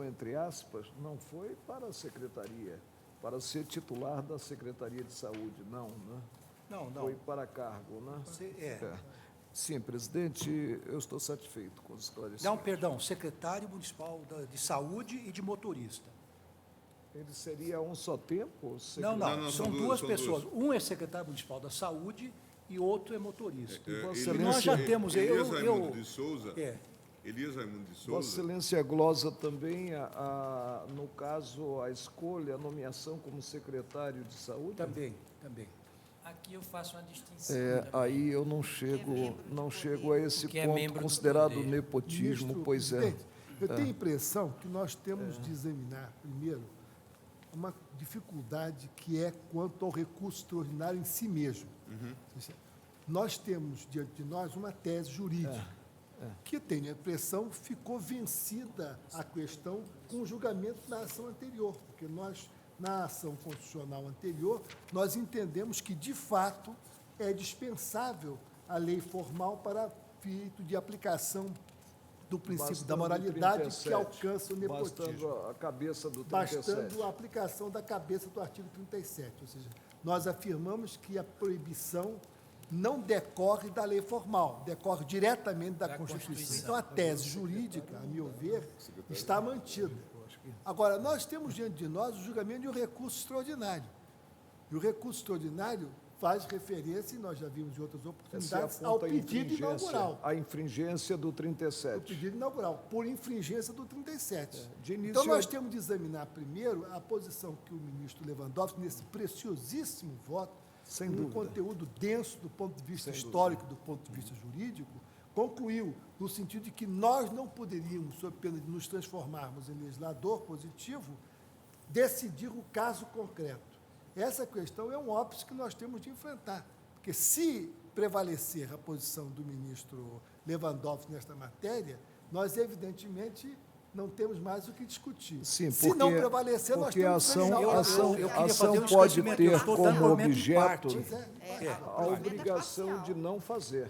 entre aspas, não foi para a secretaria, para ser titular da Secretaria de Saúde, não, né? Não. Foi para cargo, né? É. Sim, presidente, eu estou satisfeito com os esclarecimentos. Não, perdão, secretário municipal de saúde e de motorista. Ele seria um só tempo? Não, são duas pessoas. Um é secretário municipal da saúde e outro é motorista. Nós já temos... Elias Raimundo de Souza. Elias Raimundo de Souza. Vossa Excelência glosa também, no caso, a escolha, a nomeação como secretário de saúde? Também. Aqui eu faço uma distinção. Aí eu não chego a esse ponto considerado nepotismo, Ministro, pois é. presidente, eu tenho a impressão que nós temos de examinar, primeiro, uma dificuldade que é quanto ao recurso extraordinário em si mesmo. Nós temos diante de nós uma tese jurídica que, tenho a impressão, ficou vencida a questão com o julgamento da ação anterior, porque nós, na ação constitucional anterior, nós entendemos que, de fato, é dispensável a lei formal para efeito de aplicação do princípio da moralidade que alcança o nepotismo. Bastando a cabeça do 37. Bastando a aplicação da cabeça do artigo 37. Ou seja, nós afirmamos que a proibição não decorre da lei formal, decorre diretamente da Constituição. Então, a tese jurídica, a meu ver, está mantida. Agora, nós temos diante de nós o julgamento de um recurso extraordinário. E o recurso extraordinário faz referência, e nós já vimos em outras oportunidades, ao pedido inaugural. A infringência do 37. O pedido inaugural, por infringência do 37. De início, então, nós temos de examinar primeiro a posição que o ministro Lewandowski, nesse preciosíssimo voto, sem um dúvida, conteúdo denso do ponto de vista histórico, do ponto de vista jurídico, concluiu no sentido de que nós não poderíamos, sob pena de nos transformarmos em legislador positivo, decidir o caso concreto. Essa questão é um óbice que nós temos de enfrentar, porque se prevalecer a posição do ministro Lewandowski nesta matéria, nós, evidentemente, não temos mais o que discutir. Sim, se não prevalecer, nós temos que a ação pode ter como objeto a obrigação de não fazer.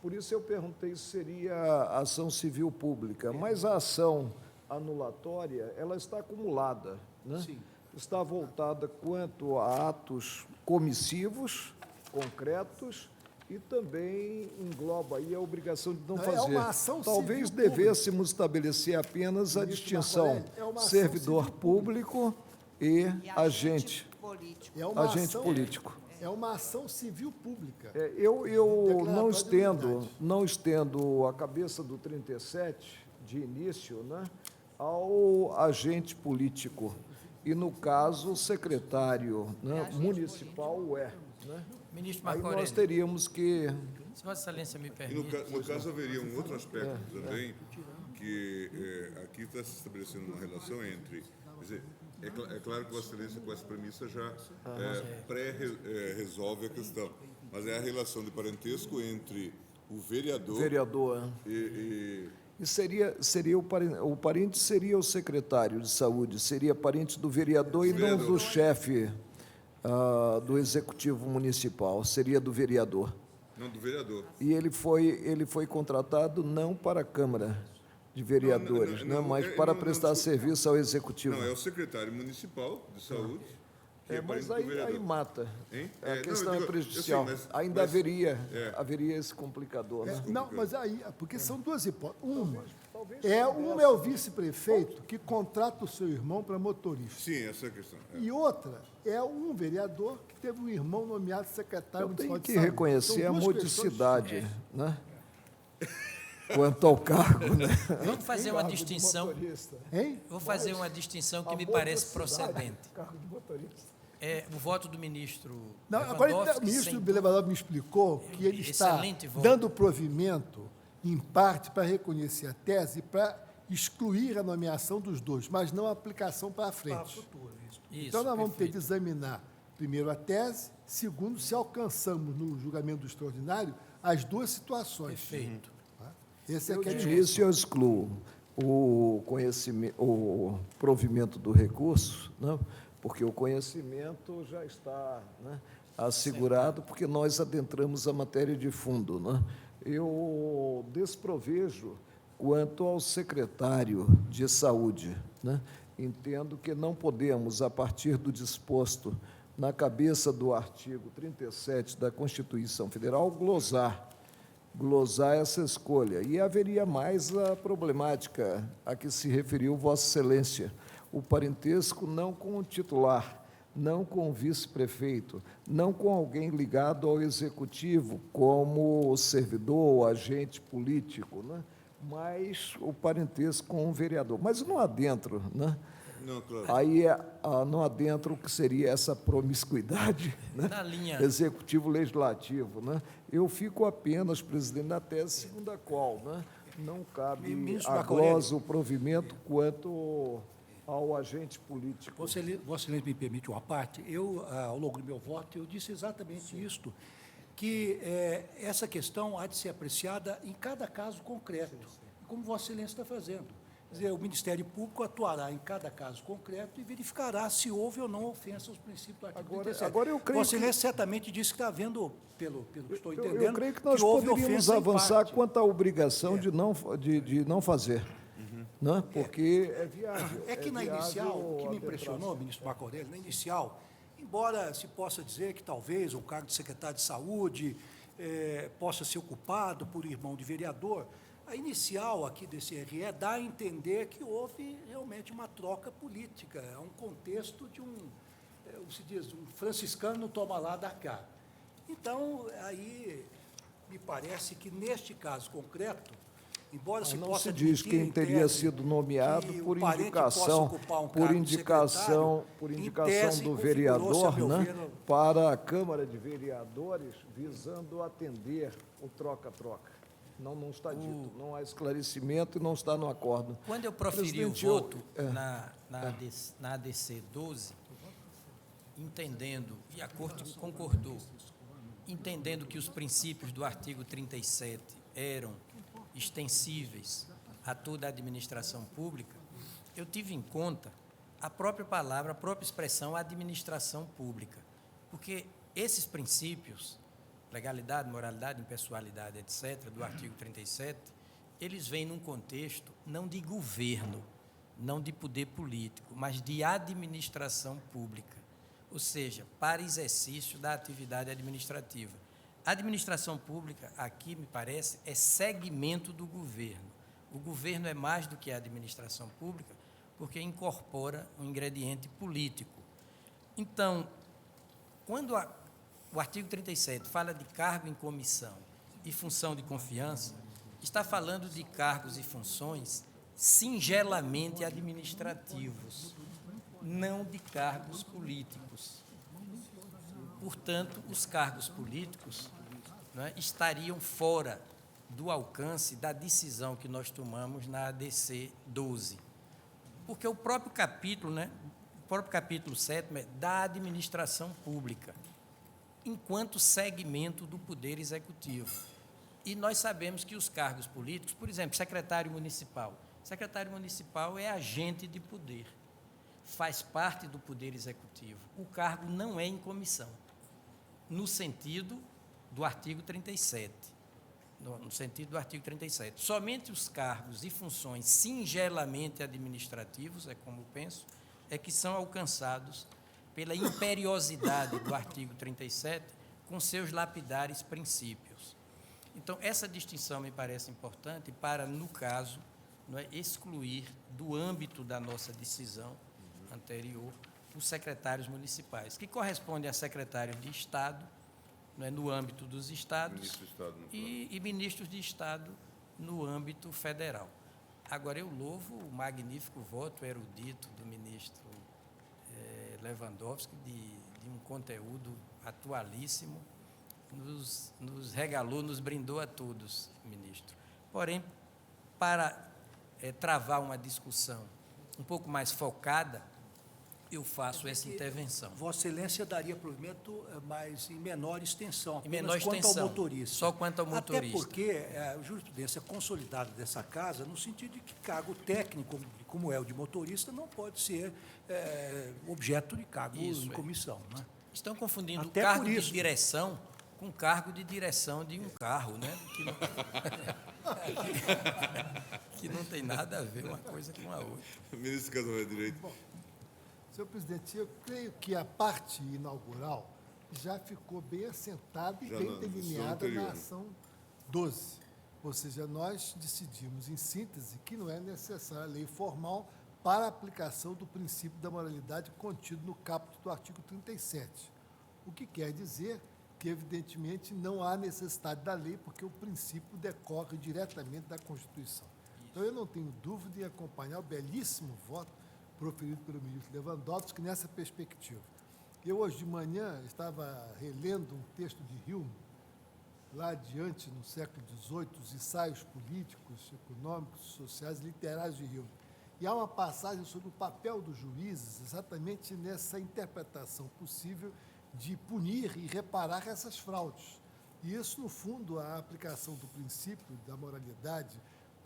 Por isso eu perguntei se seria a ação civil pública, mas a ação anulatória, ela está acumulada, né? Sim. Está voltada quanto a atos comissivos, concretos, e também engloba aí a obrigação de não fazer. uma ação Talvez civil devêssemos estabelecer apenas a distinção servidor público e agente político. É uma ação civil pública. Eu não estendo a cabeça do 37 de início, né, ao agente político. E, no caso, o secretário, né, municipal né? Ministro Aí Marco nós Aurélio, teríamos que... se Vossa Excelência me E permite. no caso, haveria um outro aspecto também, que aqui está se estabelecendo uma relação entre... Quer dizer, é claro que Vossa Excelência, com essa premissa, já resolve a questão, mas é a relação de parentesco entre o vereador E seria o parente seria o secretário de saúde, seria parente do vereador e não do chefe do executivo municipal, seria do vereador. Não, do vereador. E ele foi contratado não para a Câmara de Vereadores, mas para prestar serviço ao executivo. Não, é o secretário municipal de saúde. Que é Mas parente do vereador. aí mata. Hein? A questão eu é digo, prejudicial. eu sei, Ainda haveria esse complicador. Né? Não, mas aí, porque são duas hipóteses. Uma é o vice-prefeito que contrata o seu irmão para motorista. Sim, essa é a questão. E outra é um vereador que teve um irmão nomeado secretário Eu municipal tenho de que saúde. reconhecer São a duas modicidade, né? Quanto ao cargo, né? Vamos fazer uma distinção. Hein? Vou fazer uma distinção que me parece procedente. O voto do ministro Não, agora Lewandowski, o ministro sem Lewandowski me explicou que ele está Excelente voto. dando provimento, em parte, para reconhecer a tese e para excluir a nomeação dos dois, mas não a aplicação para a frente. Isso, Então, nós vamos ter perfeito. de examinar, primeiro, a tese, segundo, se alcançamos no julgamento do extraordinário as duas situações. Perfeito. Esse é Eu, que é de difícil. início, eu excluo o provimento do recurso, né? Porque o conhecimento já está, né, assegurado, porque nós adentramos a matéria de fundo. Né? Eu desprovejo quanto ao secretário de saúde. Né? Entendo que não podemos, a partir do disposto na cabeça do artigo 37 da Constituição Federal, glosar essa escolha. E haveria mais a problemática a que se referiu Vossa Excelência, o parentesco não com o titular, não com o vice-prefeito, não com alguém ligado ao executivo, como servidor ou agente político, né? Mas o parentesco com o vereador. Mas não adentro, né? Não, claro. Aí não adentro o que seria essa promiscuidade, né? Na linha- Executivo-legislativo. Né? Eu fico apenas, presidente, na tese segundo a qual, né, não cabe Ministro a Marco Aurélio. glosa, o provimento, quanto ao agente político. Vossa Excelência me permite uma parte. Eu, ao longo do meu voto, eu disse exatamente isto, que essa questão há de ser apreciada em cada caso concreto, como Vossa Excelência está fazendo. Quer dizer, o Ministério Público atuará em cada caso concreto e verificará se houve ou não ofensa aos princípios do artigo 37. Agora eu creio Vossa Excelência certamente disse que está havendo, pelo que estou entendendo, eu creio que nós houve poderíamos ofensa em avançar parte. quanto à obrigação de não fazer. Né? Porque é viável. É que na viável inicial, o que a me impressionou, adentração. ministro Marco Aurélio, na inicial, embora se possa dizer que talvez o cargo de secretário de saúde possa ser ocupado por irmão de vereador, a inicial aqui desse RE dá a entender que houve realmente uma troca política, é um contexto de como se diz, um franciscano toma lá da cá. Então, aí, me parece que neste caso concreto, embora se Não possa se diz admitir, quem em teria tese, sido nomeado que o por parente possa indicação, ocupar um cargo de por secretário, em indicação tese, do configurou-se, a vereador, meu né, ver, para a Câmara de Vereadores, visando atender o troca-troca. Não está dito, não há esclarecimento e não está no acordo. Quando eu proferi o Presidente, eu- voto na ADC 12, entendendo, e a Corte concordou, entendendo que os princípios do artigo 37 eram extensíveis a toda a administração pública, eu tive em conta a própria palavra, a própria expressão administração pública, porque esses princípios, legalidade, moralidade, impessoalidade, etc., do artigo 37, eles vêm num contexto não de governo, não de poder político, mas de administração pública, ou seja, para exercício da atividade administrativa. A administração pública, aqui, me parece, é segmento do governo. O governo é mais do que a administração pública, porque incorpora um ingrediente político. Então, quando o artigo 37 fala de cargo em comissão e função de confiança, está falando de cargos e funções singelamente administrativos, não de cargos políticos. Portanto, os cargos políticos, né, estariam fora do alcance da decisão que nós tomamos na ADC 12. Porque o próprio capítulo, né, o próprio capítulo 7 é da administração pública, enquanto segmento do Poder Executivo. E nós sabemos que os cargos políticos, por exemplo, secretário municipal é agente de poder, faz parte do Poder Executivo. O cargo não é em comissão, no sentido do artigo 37. No sentido do artigo 37. Somente os cargos e funções singelamente administrativos, é como eu penso, é que são alcançados pela imperiosidade do artigo 37, com seus lapidares princípios. Então, essa distinção me parece importante para, no caso, não é, excluir do âmbito da nossa decisão anterior os secretários municipais, que correspondem a secretários de Estado, não é, no âmbito dos estados, Ministro de Estado, e ministros de Estado no âmbito federal. Agora, eu louvo o magnífico voto erudito do ministro Lewandowski, de um conteúdo atualíssimo, nos regalou, nos brindou a todos, ministro. Porém, para travar uma discussão um pouco mais focada, eu faço essa intervenção. Vossa Excelência daria provimento, mas em menor extensão, Em menor apenas quanto extensão, ao motorista. só quanto ao motorista. Até porque a jurisprudência consolidada dessa casa, no sentido de que cargo técnico, como é o de motorista, não pode ser objeto de cargo Isso, em comissão. Né? Estão confundindo Até cargo por de isso. direção com cargo de direção de um carro, né? Que não tem nada a ver uma coisa com a outra. Ministro Casamento de Direito. Senhor presidente, eu creio que a parte inaugural já ficou bem assentada e Já bem na decisão delineada anterior, na né? ação 12. Ou seja, nós decidimos, em síntese, que não é necessária a lei formal para a aplicação do princípio da moralidade contido no caput do artigo 37. O que quer dizer que, evidentemente, não há necessidade da lei, porque o princípio decorre diretamente da Constituição. Então, eu não tenho dúvida em acompanhar o belíssimo voto proferido pelo ministro Lewandowski nessa perspectiva. Eu, hoje de manhã, estava relendo um texto de Hume, lá adiante, no século XVIII, os ensaios políticos, econômicos, sociais e literários de Hume. E há uma passagem sobre o papel dos juízes, exatamente nessa interpretação possível de punir e reparar essas fraudes. E isso, no fundo, a aplicação do princípio da moralidade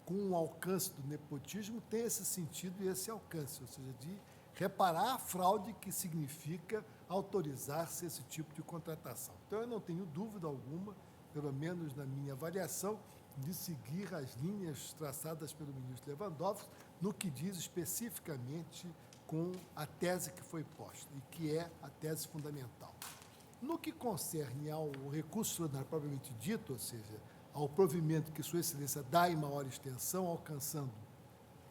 com o alcance do nepotismo tem esse sentido e esse alcance, ou seja, de reparar a fraude que significa autorizar-se esse tipo de contratação. Então, eu não tenho dúvida alguma, pelo menos na minha avaliação, de seguir as linhas traçadas pelo ministro Lewandowski no que diz especificamente com a tese que foi posta e que é a tese fundamental. No que concerne ao recurso extraordinário propriamente dito, ou seja, ao provimento que Sua Excelência dá em maior extensão, alcançando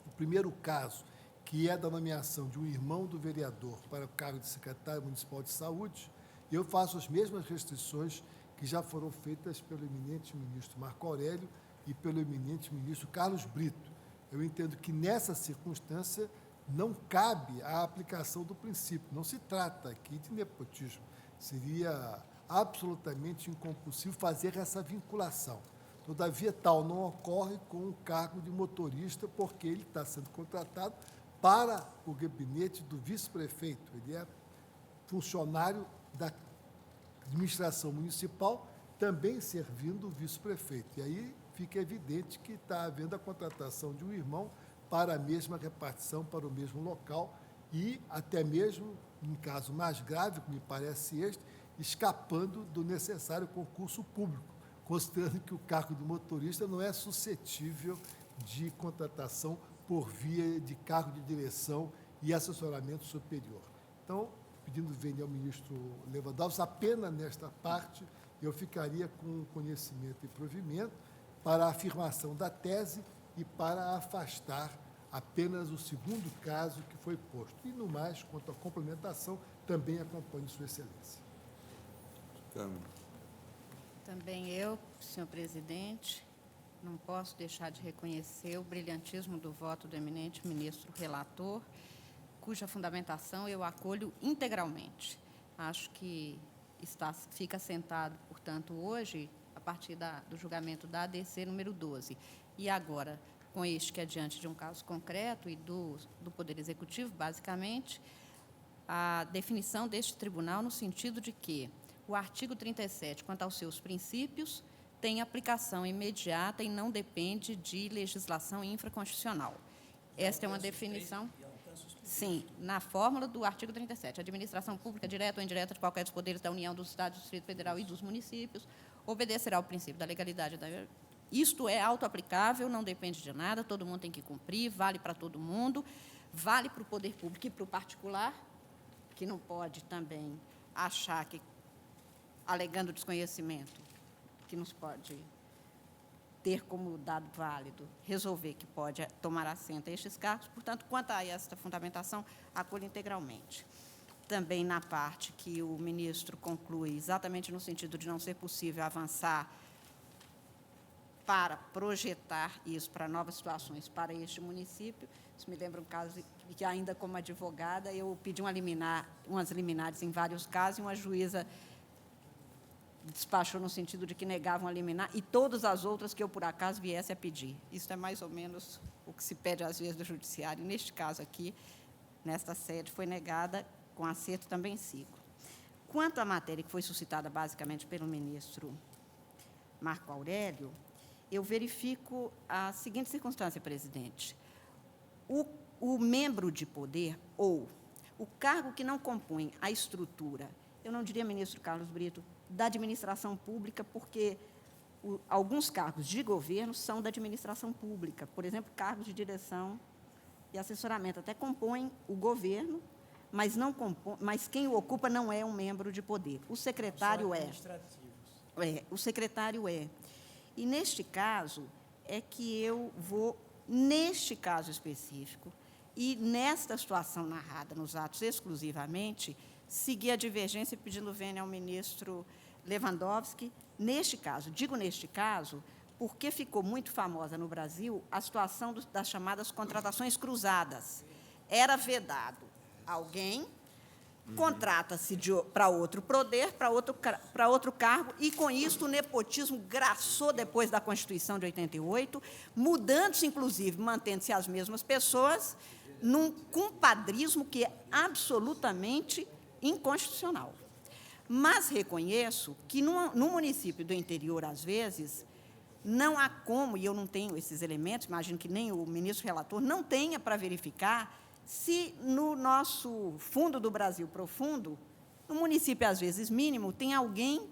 o primeiro caso, que é da nomeação de um irmão do vereador para o cargo de secretário municipal de saúde, eu faço as mesmas restrições que já foram feitas pelo eminente ministro Marco Aurélio e pelo eminente ministro Carlos Brito. Eu entendo que, nessa circunstância, não cabe a aplicação do princípio. Não se trata aqui de nepotismo. Seria absolutamente incompulsivo fazer essa vinculação. Todavia, tal não ocorre com o cargo de motorista, porque ele está sendo contratado para o gabinete do vice-prefeito. Ele é funcionário da administração municipal, também servindo o vice-prefeito. E aí fica evidente que está havendo a contratação de um irmão para a mesma repartição, para o mesmo local, e até mesmo, em caso mais grave, que me parece este, escapando do necessário concurso público, considerando que o cargo de motorista não é suscetível de contratação por via de cargo de direção e assessoramento superior. Então, pedindo vênia ao ministro Lewandowski, apenas nesta parte eu ficaria com conhecimento e provimento para a afirmação da tese e para afastar apenas o segundo caso que foi posto. E, no mais, quanto à complementação, também acompanho Sua Excelência. Carmen. Também eu, senhor presidente, não posso deixar de reconhecer o brilhantismo do voto do eminente ministro relator, cuja fundamentação eu acolho integralmente. Acho que fica assentado, portanto, hoje, a partir do julgamento da ADC número 12. E agora, com este que é diante de um caso concreto e do Poder Executivo, basicamente, a definição deste tribunal no sentido de que o artigo 37, quanto aos seus princípios, tem aplicação imediata e não depende de legislação infraconstitucional. Esta é uma definição... Sim, na fórmula do artigo 37, a administração pública, direta ou indireta, de qualquer dos poderes da União, dos Estados, do Distrito Federal e dos municípios, obedecerá ao princípio da legalidade. Isto é auto-aplicável, não depende de nada, todo mundo tem que cumprir, vale para todo mundo, vale para o poder público e para o particular, que não pode também achar que, alegando desconhecimento, que nos pode ter como dado válido, resolver que pode tomar assento a estes cargos. Portanto, quanto a esta fundamentação, acolho integralmente. Também na parte que o ministro conclui, exatamente no sentido de não ser possível avançar para projetar isso para novas situações para este município. Isso me lembra um caso que, ainda como advogada, eu pedi umas liminares em vários casos, e uma juíza despachou no sentido de que negavam a liminar, e todas as outras que eu, por acaso, viesse a pedir. Isso é mais ou menos o que se pede, às vezes, do judiciário. Neste caso aqui, nesta sede, foi negada, com acerto também sigo. Quanto à matéria que foi suscitada, basicamente, pelo ministro Marco Aurélio, eu verifico a seguinte circunstância, presidente. O membro de poder, ou o cargo que não compõe a estrutura, eu não diria, ministro Carlos Brito, da administração pública, porque alguns cargos de governo são da administração pública. Por exemplo, cargos de direção e assessoramento até compõem o governo, mas, mas quem o ocupa não é um membro de poder. O secretário é. O secretário é. E, neste caso, é que eu vou, neste caso específico, e nesta situação narrada nos atos exclusivamente, seguir a divergência pedindo vênia ao ministro Lewandowski, neste caso. Digo neste caso porque ficou muito famosa no Brasil a situação das chamadas contratações cruzadas. Era vedado alguém contrata-se para outro poder, para outro cargo, e, com isso, o nepotismo graçou depois da Constituição de 88, mudando-se, inclusive, mantendo-se as mesmas pessoas, num compadrismo que é absolutamente inconstitucional. Mas reconheço que, no município do interior, às vezes, não há como, e eu não tenho esses elementos, imagino que nem o ministro relator não tenha para verificar se no nosso fundo do Brasil profundo, no município, às vezes, mínimo, tem alguém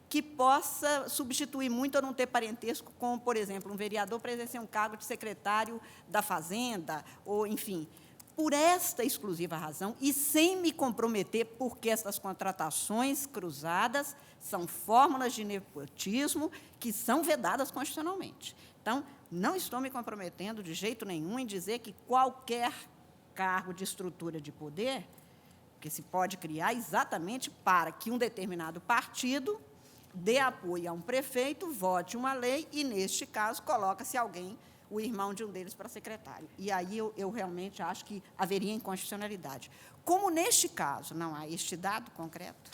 que possa substituir muito ou não ter parentesco com, por exemplo, um vereador para exercer um cargo de secretário da Fazenda, ou, enfim, por esta exclusiva razão, e sem me comprometer, porque essas contratações cruzadas são fórmulas de nepotismo que são vedadas constitucionalmente. Então, não estou me comprometendo de jeito nenhum em dizer que qualquer cargo de estrutura de poder, que se pode criar exatamente para que um determinado partido dê apoio a um prefeito, vote uma lei e, neste caso, coloca-se alguém, o irmão de um deles, para secretário. E aí eu realmente acho que haveria inconstitucionalidade. Como, neste caso, não há este dado concreto,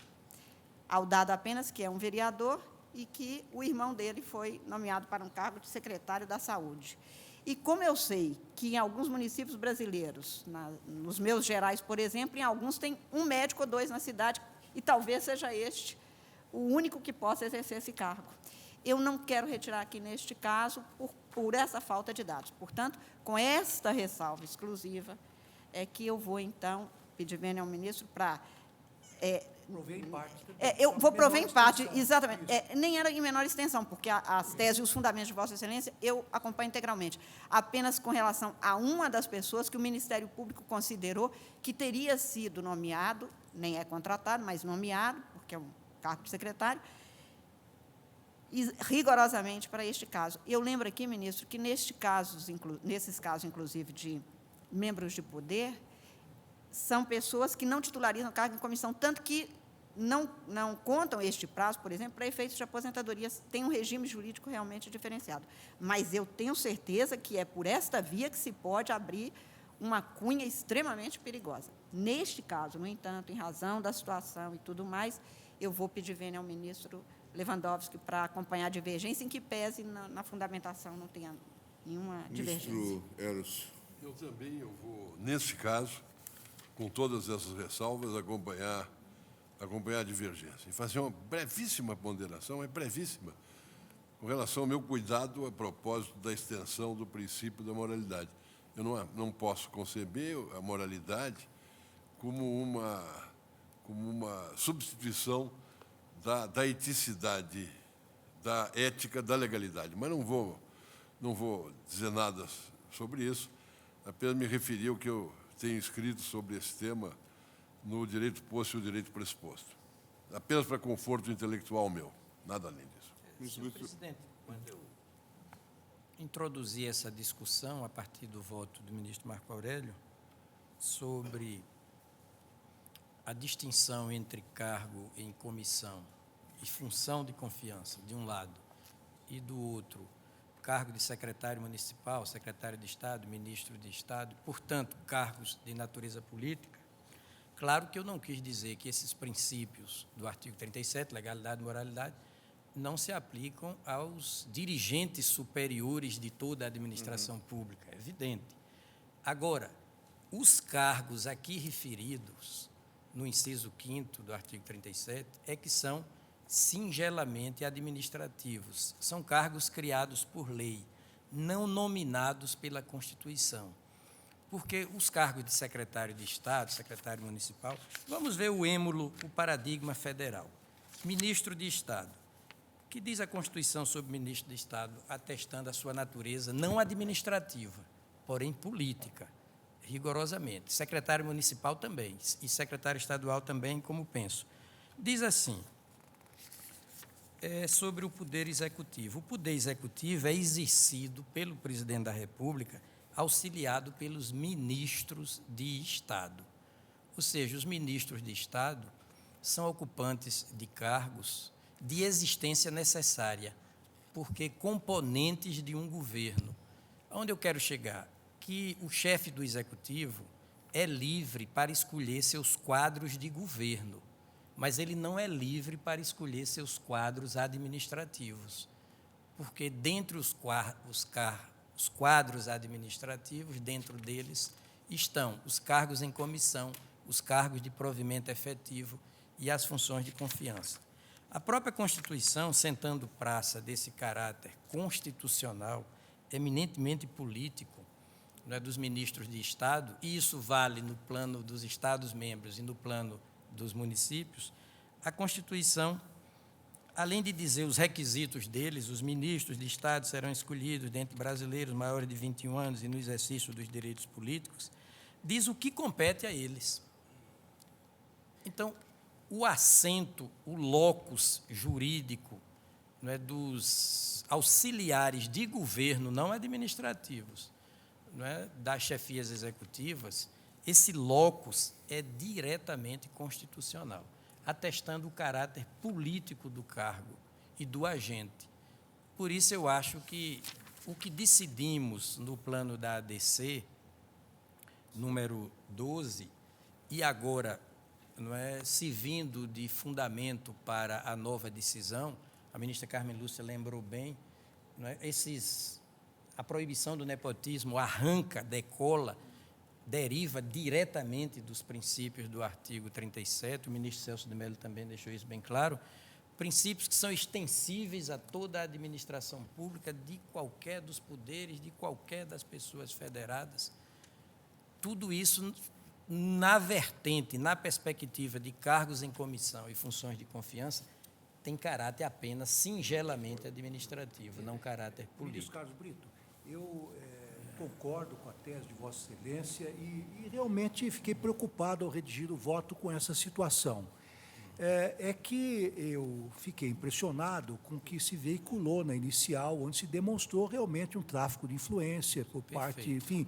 há o dado apenas que é um vereador e que o irmão dele foi nomeado para um cargo de secretário da Saúde. E como eu sei que em alguns municípios brasileiros, nos meus gerais, por exemplo, em alguns tem um médico ou dois na cidade, e talvez seja este o único que possa exercer esse cargo. Eu não quero retirar aqui, neste caso, por essa falta de dados. Portanto, com esta ressalva exclusiva, é que eu vou, então, pedir vênia ao ministro para... Prover em parte. eu vou prover em parte, exatamente. Nem era em menor extensão, porque as teses e os fundamentos de Vossa Excelência eu acompanho integralmente. Apenas com relação a uma das pessoas que o Ministério Público considerou que teria sido nomeado, nem é contratado, mas nomeado, porque é um cargo de secretário, rigorosamente para este caso. Eu lembro aqui, ministro, que nesses casos, inclusive, de membros de poder, são pessoas que não titularizam cargo em comissão, tanto que não contam este prazo, por exemplo, para efeitos de aposentadoria, tem um regime jurídico realmente diferenciado. Mas eu tenho certeza que é por esta via que se pode abrir uma cunha extremamente perigosa. Neste caso, no entanto, em razão da situação e tudo mais, eu vou pedir vênia ao ministro Lewandowski para acompanhar a divergência, em que pese na fundamentação não tenha nenhuma divergência. Ministro Eros. Eu também vou, nesse caso, com todas essas ressalvas, acompanhar a divergência. E fazer uma brevíssima ponderação, brevíssima, com relação ao meu cuidado a propósito da extensão do princípio da moralidade. Eu não posso conceber a moralidade como uma substituição da eticidade, da ética, da legalidade. Mas não vou dizer nada sobre isso, apenas me referir ao que eu tenho escrito sobre esse tema no direito posto e o direito pressuposto. Apenas para conforto intelectual meu, nada além disso. Senhor presidente, quando eu introduzi essa discussão a partir do voto do ministro Marco Aurélio sobre a distinção entre cargo em comissão e função de confiança, de um lado, e do outro, cargo de secretário municipal, secretário de Estado, ministro de Estado, portanto, cargos de natureza política, claro que eu não quis dizer que esses princípios do artigo 37, legalidade e moralidade, não se aplicam aos dirigentes superiores de toda a administração pública, é evidente. Agora, os cargos aqui referidos, no inciso 5º do artigo 37, é que são singelamente administrativos. São cargos criados por lei, não nominados pela Constituição. Porque os cargos de secretário de Estado, secretário municipal, vamos ver o êmulo, o paradigma federal. Ministro de Estado. O que diz a Constituição sobre ministro de Estado, atestando a sua natureza não administrativa, porém política, rigorosamente. Secretário municipal também, e secretário estadual também, como penso. Diz assim, sobre o Poder Executivo. O Poder Executivo é exercido pelo Presidente da República, auxiliado pelos ministros de Estado. Ou seja, os ministros de Estado são ocupantes de cargos de existência necessária, porque componentes de um governo. Onde eu quero chegar? Que o chefe do Executivo é livre para escolher seus quadros de governo, mas ele não é livre para escolher seus quadros administrativos, porque dentre os quadros administrativos, dentro deles estão os cargos em comissão, os cargos de provimento efetivo e as funções de confiança. A própria Constituição, sentando praça desse caráter constitucional, eminentemente político, não é, dos ministros de Estado, e isso vale no plano dos Estados-membros e no plano dos municípios, a Constituição, além de dizer os requisitos deles, os ministros de Estado serão escolhidos dentre brasileiros maiores de 21 anos e no exercício dos direitos políticos, diz o que compete a eles. Então, o assento, o locus jurídico, não é, dos auxiliares de governo não administrativos, não é, das chefias executivas, esse locus é diretamente constitucional, atestando o caráter político do cargo e do agente. Por isso, eu acho que o que decidimos no plano da ADC, número 12, e agora, não é, servindo de fundamento para a nova decisão, a ministra Carmen Lúcia lembrou bem, não é, a proibição do nepotismo arranca, decola, deriva diretamente dos princípios do artigo 37, o ministro Celso de Mello também deixou isso bem claro, princípios que são extensíveis a toda a administração pública de qualquer dos poderes, de qualquer das pessoas federadas. Tudo isso na vertente, na perspectiva de cargos em comissão e funções de confiança, tem caráter apenas singelamente administrativo, não caráter político. Ministro Carlos Brito, eu concordo com a tese de Vossa Excelência e realmente fiquei preocupado ao redigir o voto com essa situação. É que eu fiquei impressionado com o que se veiculou na inicial, onde se demonstrou realmente um tráfico de influência por parte, enfim,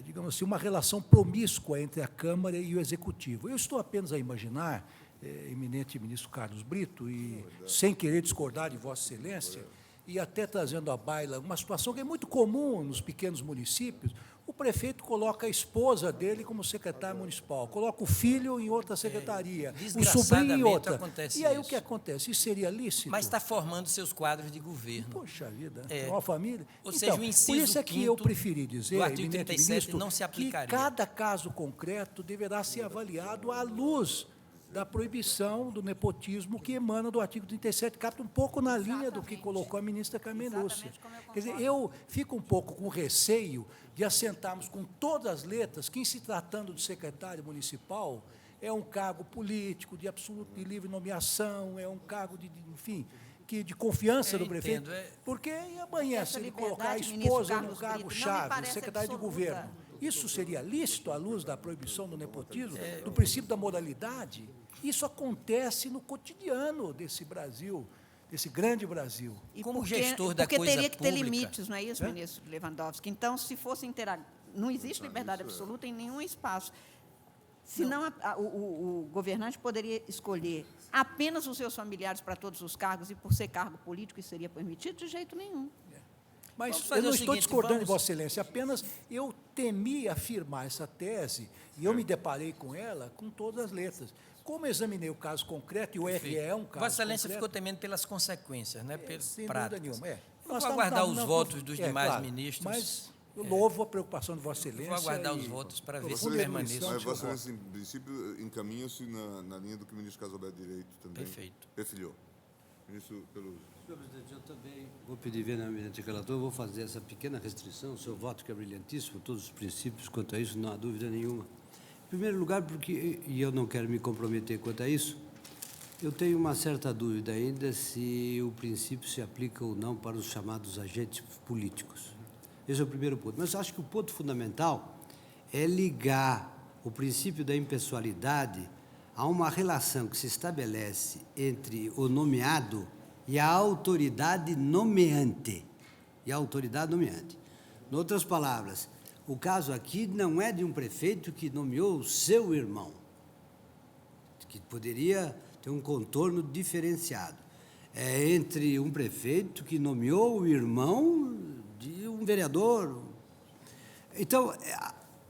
digamos assim, uma relação promíscua entre a Câmara e o Executivo. Eu estou apenas a imaginar, eminente ministro Carlos Brito, e sem querer discordar de Vossa Excelência, e até trazendo à baila uma situação que é muito comum nos pequenos municípios, o prefeito coloca a esposa dele como secretário municipal, coloca o filho em outra secretaria, o sobrinho em outra. E aí o que acontece? Isso seria lícito? Mas está formando seus quadros de governo. Poxa vida, uma família. Ou seja, o inciso por isso é que eu preferi dizer, do artigo eminente 37 ministro, não se aplicaria. que cada caso concreto deverá ser avaliado à luz da proibição do nepotismo que emana do artigo 37, capta um pouco na linha do que colocou a ministra Carmen Lúcia. Quer dizer, eu fico um pouco com receio de assentarmos com todas as letras que, em se tratando de secretário municipal, é um cargo político, de absoluta e livre nomeação, é um cargo enfim, de confiança do prefeito, porque amanhã, se ele colocar a esposa no cargo-chave, secretário de governo, isso seria lícito à luz da proibição do nepotismo, do princípio da moralidade? Isso acontece no cotidiano desse Brasil, desse grande Brasil. E como gestor da coisa pública... Porque teria que ter limites, não é isso, ministro Lewandowski? Então, se fosse não existe liberdade absoluta em nenhum espaço. Senão, o governante poderia escolher apenas os seus familiares para todos os cargos, e por ser cargo político isso seria permitido? De jeito nenhum. Mas eu não estou discordando de Vossa Excelência, apenas eu temi afirmar essa tese, e eu me deparei com ela com todas as letras. Como eu examinei o caso concreto, e o RE é um caso Vossa Excelência concreto, ficou temendo pelas consequências, né? Sem práticas. dúvida nenhuma. Eu vou aguardar os votos dos demais ministros. Mas eu louvo a preocupação de Vossa Excelência. Vou aguardar os votos para ver se permaneço. permaneço. Vossa Excelência, em princípio, encaminha-se na linha do que o ministro Casalberto Direito também perfilhou. Ministro Peluso. Senhor presidente, eu também vou pedir, eminente relator, vou fazer essa pequena restrição, o seu voto que é brilhantíssimo, todos os princípios quanto a isso, não há dúvida nenhuma. Em primeiro lugar, porque, e eu não quero me comprometer quanto a isso, eu tenho uma certa dúvida ainda se o princípio se aplica ou não para os chamados agentes políticos. Esse é o primeiro ponto. Mas acho que o ponto fundamental é ligar o princípio da impessoalidade a uma relação que se estabelece entre o nomeado e a autoridade nomeante. Em outras palavras, o caso aqui não é de um prefeito que nomeou o seu irmão, que poderia ter um contorno diferenciado. É entre um prefeito que nomeou o irmão de um vereador. Então,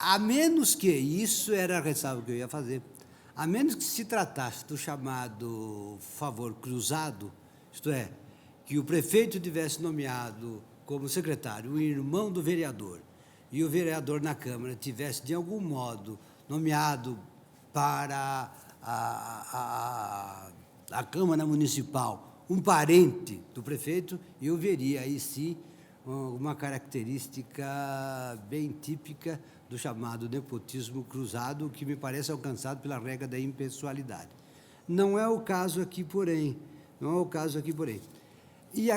A menos que, isso era a ressalva que eu ia fazer, a menos que se tratasse do chamado favor cruzado, isto é, que o prefeito tivesse nomeado como secretário o irmão do vereador, e o vereador na Câmara tivesse, de algum modo, nomeado para a Câmara Municipal um parente do prefeito, eu veria aí sim uma característica bem típica do chamado nepotismo cruzado, que me parece alcançado pela regra da impessoalidade. Não é o caso aqui, porém. Não é o caso aqui, porém. E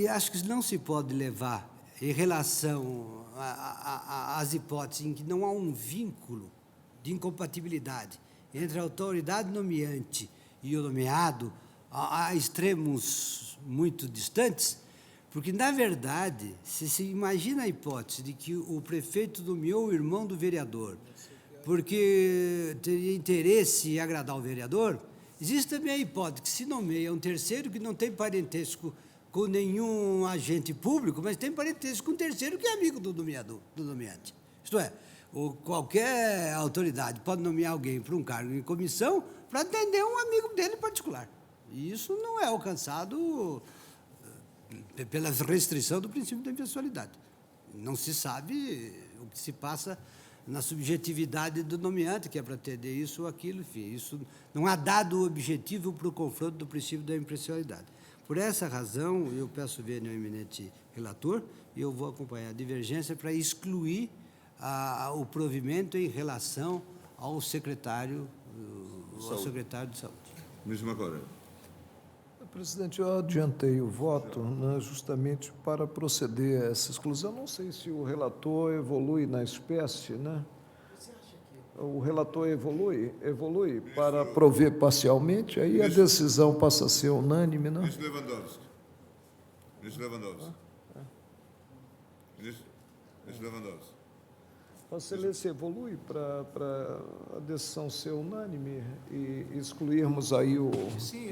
acho que não se pode levar, em relação às hipóteses em que não há um vínculo de incompatibilidade entre a autoridade nomeante e o nomeado, a extremos muito distantes, porque, na verdade, se imagina a hipótese de que o prefeito nomeou o irmão do vereador porque teria interesse em agradar o vereador, existe também a hipótese que se nomeia um terceiro que não tem parentesco com nenhum agente público, mas tem parentesco com um terceiro que é amigo do nomeante. Isto é, qualquer autoridade pode nomear alguém para um cargo em comissão para atender um amigo dele particular. E isso não é alcançado pela restrição do princípio da impessoalidade. Não se sabe o que se passa na subjetividade do nomeante, que é para atender isso ou aquilo, enfim. Isso não há dado objetivo para o confronto do princípio da impessoalidade. Por essa razão, eu peço ver ao eminente relator e eu vou acompanhar a divergência para excluir o provimento em relação ao secretário de Saúde. Ministro Macora. Presidente, eu adiantei o voto, né, justamente para proceder a essa exclusão. Não sei se o relator evolui na espécie, né? O relator evolui para prover parcialmente, aí a decisão passa a ser unânime, né? Ministro Lewandowski. Ministro Lewandowski. Ministro Lewandowski. Vossa Excelência evolui para a decisão ser unânime e excluirmos aí o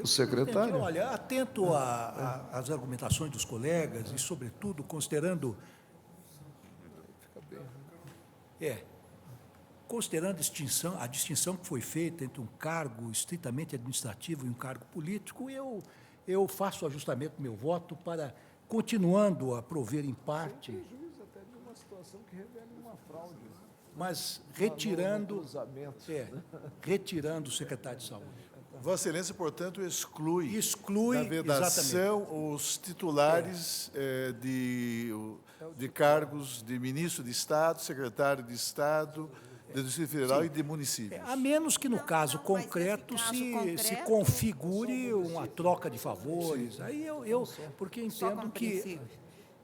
secretário? Olha, atento às argumentações dos colegas e, sobretudo, considerando a distinção que foi feita entre um cargo estritamente administrativo e um cargo político, eu faço o ajustamento do meu voto para, continuando a prover em parte, Até de uma situação que revela uma fraude. mas retirando o secretário de Saúde. Vossa Excelência, portanto, exclui da exatamente vedação os titulares de cargos de ministro de Estado, secretário de Estado, do Distrito Federal e de municípios. A menos que, no caso concreto, se configure uma troca de favores. Aí porque entendo que...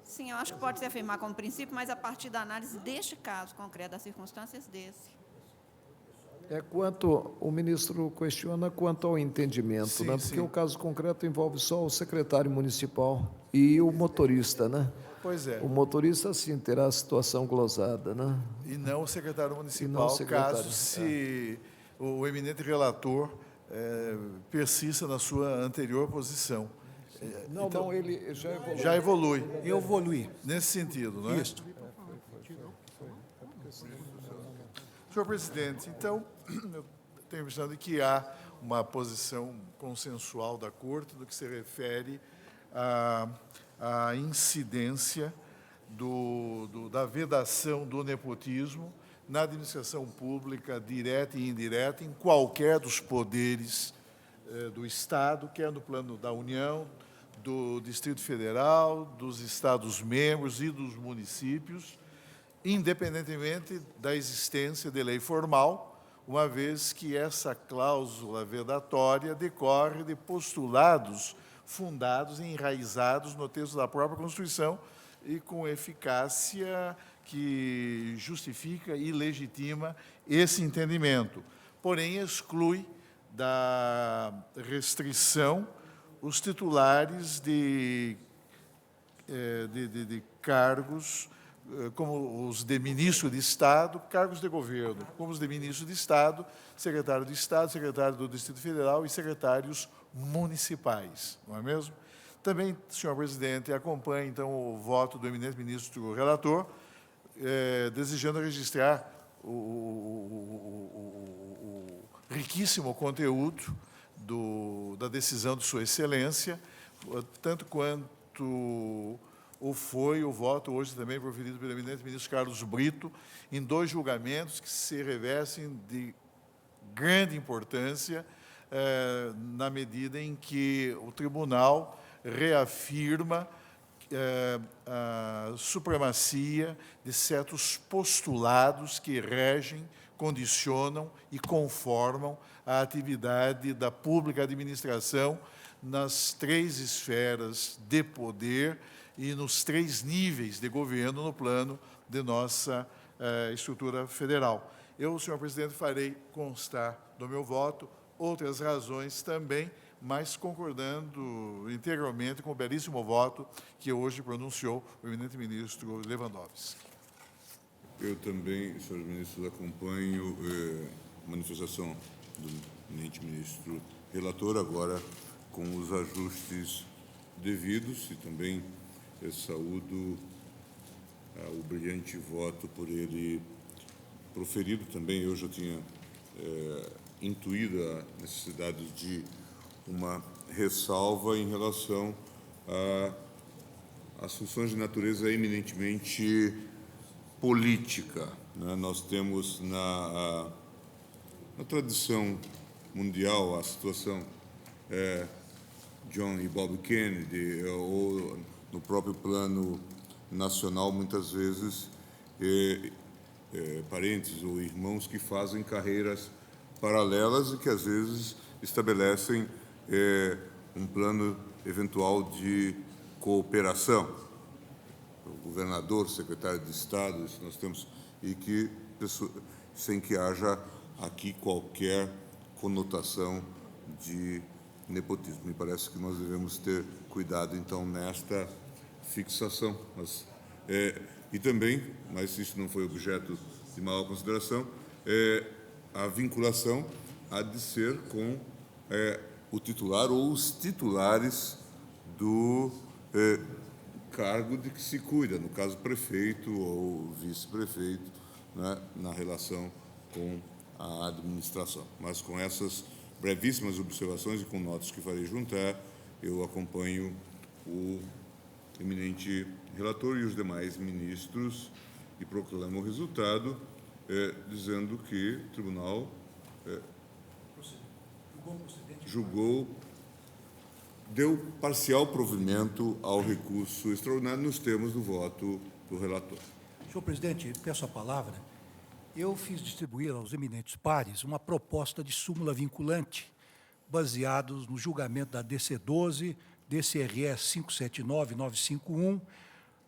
Sim, eu acho que pode se afirmar como princípio, mas a partir da análise deste caso concreto, das circunstâncias desse. O ministro questiona quanto ao entendimento, Sim, né? Porque sim. o caso concreto envolve só o secretário municipal e o motorista, né? Pois é. O motorista, sim, terá a situação glosada, né? E não o secretário municipal, E não o secretário, caso se o eminente relator persista na sua anterior posição. Não, ele já evoluiu. Já evolui. Eu evoluí. Nesse sentido, não é? Isso. Senhor presidente, então, eu tenho a impressão de que há uma posição consensual da Corte no que se refere à incidência da vedação do nepotismo na administração pública, direta e indireta, em qualquer dos poderes do Estado, quer no plano da União, do Distrito Federal, dos Estados-membros e dos municípios, independentemente da existência de lei formal, uma vez que essa cláusula vedatória decorre de postulados fundados e enraizados no texto da própria Constituição e com eficácia que justifica e legitima esse entendimento. Porém, exclui da restrição os titulares de cargos como os de ministro de Estado, cargos de governo, como os de ministro de Estado, secretário de Estado, secretário do Distrito Federal e secretários municipais, não é mesmo? Também, senhor presidente, acompanhe, então, o voto do eminente ministro relator, desejando registrar o riquíssimo conteúdo da decisão de Sua Excelência, tanto quanto foi o voto hoje também proferido pelo eminente ministro Carlos Brito, em 2 julgamentos que se revestem de grande importância, na medida em que o tribunal reafirma a supremacia de certos postulados que regem, condicionam e conformam a atividade da pública administração nas 3 esferas de poder e nos 3 níveis de governo no plano de nossa estrutura federal. Eu, senhor presidente, farei constar do meu voto outras razões também, mas concordando integralmente com o belíssimo voto que hoje pronunciou o eminente ministro Lewandowski. Eu também, senhores ministros, acompanho a manifestação do eminente ministro relator, agora com os ajustes devidos, e também saúdo o brilhante voto por ele proferido. Também eu já tinha intuído a necessidade de uma ressalva em relação às funções de natureza eminentemente política, né? Nós temos na tradição mundial a situação John e Bob Kennedy, ou no próprio plano nacional, muitas vezes, parentes ou irmãos que fazem carreiras paralelas e que, às vezes, estabelecem um plano eventual de cooperação. O governador, secretário de Estado, isso nós temos, e que, sem que haja aqui qualquer conotação de nepotismo. Me parece que nós devemos ter cuidado, então, nesta fixação. E também, mas isso não foi objeto de maior consideração, a vinculação há de ser com o titular ou os titulares do cargo de que se cuida, no caso, prefeito ou vice-prefeito, né, na relação com a administração. Mas com essas brevíssimas observações e com notas que farei juntar, eu acompanho o eminente relator e os demais ministros e proclamo o resultado, dizendo que o tribunal deu parcial provimento ao recurso extraordinário nos termos do voto do relator. Senhor presidente, peço a palavra. Eu fiz distribuir aos eminentes pares uma proposta de súmula vinculante, baseados no julgamento da DC-12, DCRS 579-951,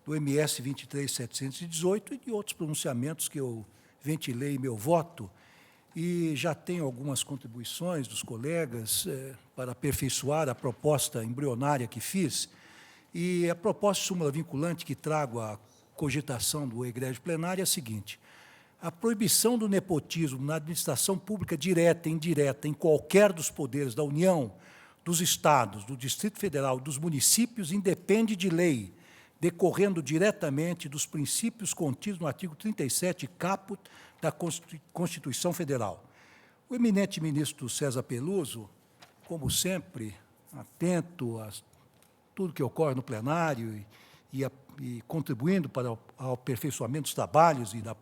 do MS 23718 e de outros pronunciamentos que eu ventilei em meu voto, e já tenho algumas contribuições dos colegas para aperfeiçoar a proposta embrionária que fiz, e a proposta de súmula vinculante que trago à cogitação do egrégio plenário é a seguinte: a proibição do nepotismo na administração pública direta e indireta em qualquer dos poderes da União, dos Estados, do Distrito Federal, dos municípios, independe de lei, decorrendo diretamente dos princípios contidos no artigo 37, caput, da Constituição Federal. O eminente ministro César Peluso, como sempre, atento a tudo que ocorre no plenário e contribuindo para o aperfeiçoamento dos trabalhos e da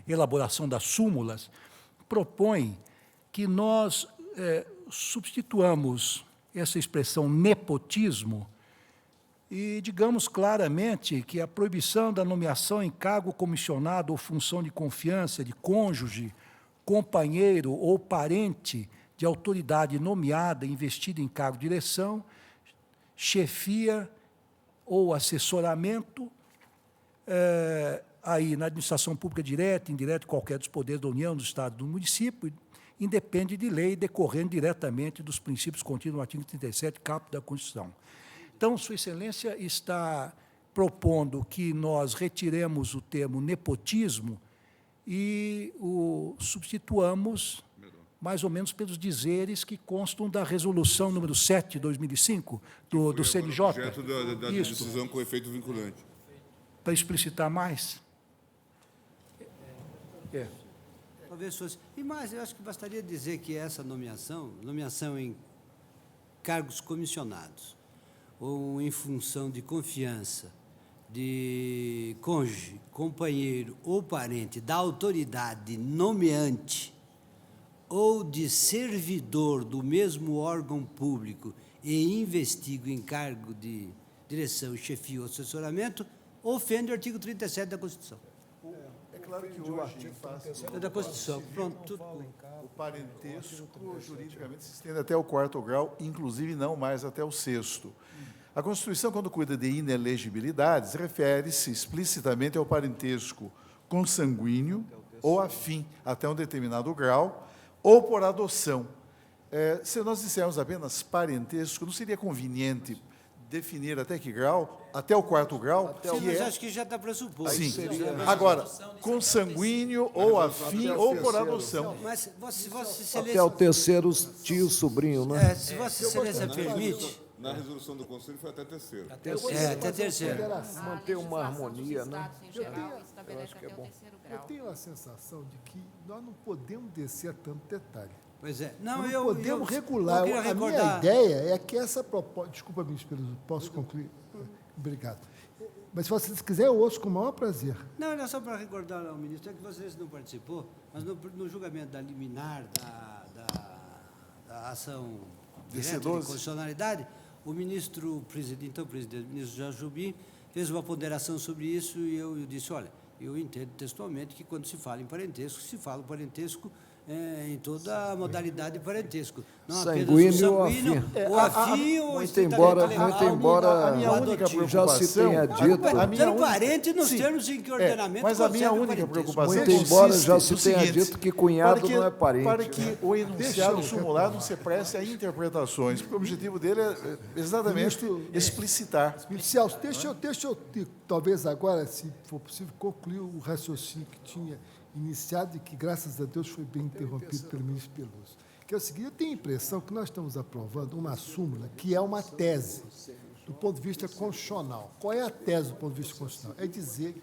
elaboração das súmulas, propõe que nós substituamos essa expressão nepotismo e digamos claramente que a proibição da nomeação em cargo comissionado ou função de confiança de cônjuge, companheiro ou parente de autoridade nomeada e investida em cargo de direção, chefia ou assessoramento, aí na administração pública direta, indireta, qualquer dos poderes da União, do Estado, do município, independe de lei, decorrendo diretamente dos princípios contidos no artigo 37, caput da Constituição. Então, Sua Excelência está propondo que nós retiremos o termo nepotismo e o substituamos mais ou menos pelos dizeres que constam da resolução número 7 de 2005 do CNJ. Objeto da decisão com efeito vinculante. Para explicitar mais? talvez fosse. E mais, eu acho que bastaria dizer que essa nomeação em cargos comissionados, ou em função de confiança, de cônjuge, companheiro ou parente da autoridade nomeante ou de servidor do mesmo órgão público e investigo em cargo de direção, chefia ou assessoramento, ofende o artigo 37 da Constituição. É claro que hoje, em face É da Constituição. Pronto, tudo. o parentesco juridicamente se estende até o 4º grau, inclusive não mais até o 6º. A Constituição, quando cuida de inelegibilidades, refere-se explicitamente ao parentesco consanguíneo ou afim, até um determinado grau, ou por adoção. Se nós dissermos apenas parentesco, não seria conveniente definir até que grau? Até o 4º grau? Sim, mas acho que já está pressuposto. Sim. Agora, consanguíneo ou afim ou por adoção. Mas Vossa Até Excelência... o terceiro tio, sobrinho, né? Se Vossa Excelência permite... Na resolução do Conselho foi até terceiro. Até terceiro. Manter uma harmonia, né? Eu tenho a sensação de que nós não podemos descer a tanto detalhe. Pois é. Nós não podemos regular. queria A minha recordar- ideia é que essa proposta... Desculpa, ministro Peluso, posso concluir? Obrigado. Mas se você quiser, eu ouço com o maior prazer. Não, era só para recordar ao ministro, é que você não participou, mas no julgamento da liminar da ação direta de constitucionalidade, o ministro, então o presidente, o ministro Jorge Jobim, fez uma ponderação sobre isso e eu disse, olha, eu entendo textualmente que quando se fala em parentesco, se fala o parentesco em toda a modalidade de parentesco. Não apenas o sanguíneo, o afim ou Muito embora a minha única já se tenha dito... Ter parente nos termos em que o ordenamento mas a minha concebe o única parentesco. preocupação Muito embora consiste já se no tenha seguinte, dito que cunhado não é parente. Para que o enunciado sumulado não se preste a interpretações, porque o objetivo dele é exatamente explicitar. Ministro Celso, deixa eu talvez agora, se for possível, concluir o raciocínio que tinha iniciado e que, graças a Deus, foi bem interrompido pelo ministro Peluso. Que é o seguinte, eu tenho a impressão que nós estamos aprovando uma súmula que é uma tese do ponto de vista constitucional. Qual é a tese do ponto de vista constitucional? É dizer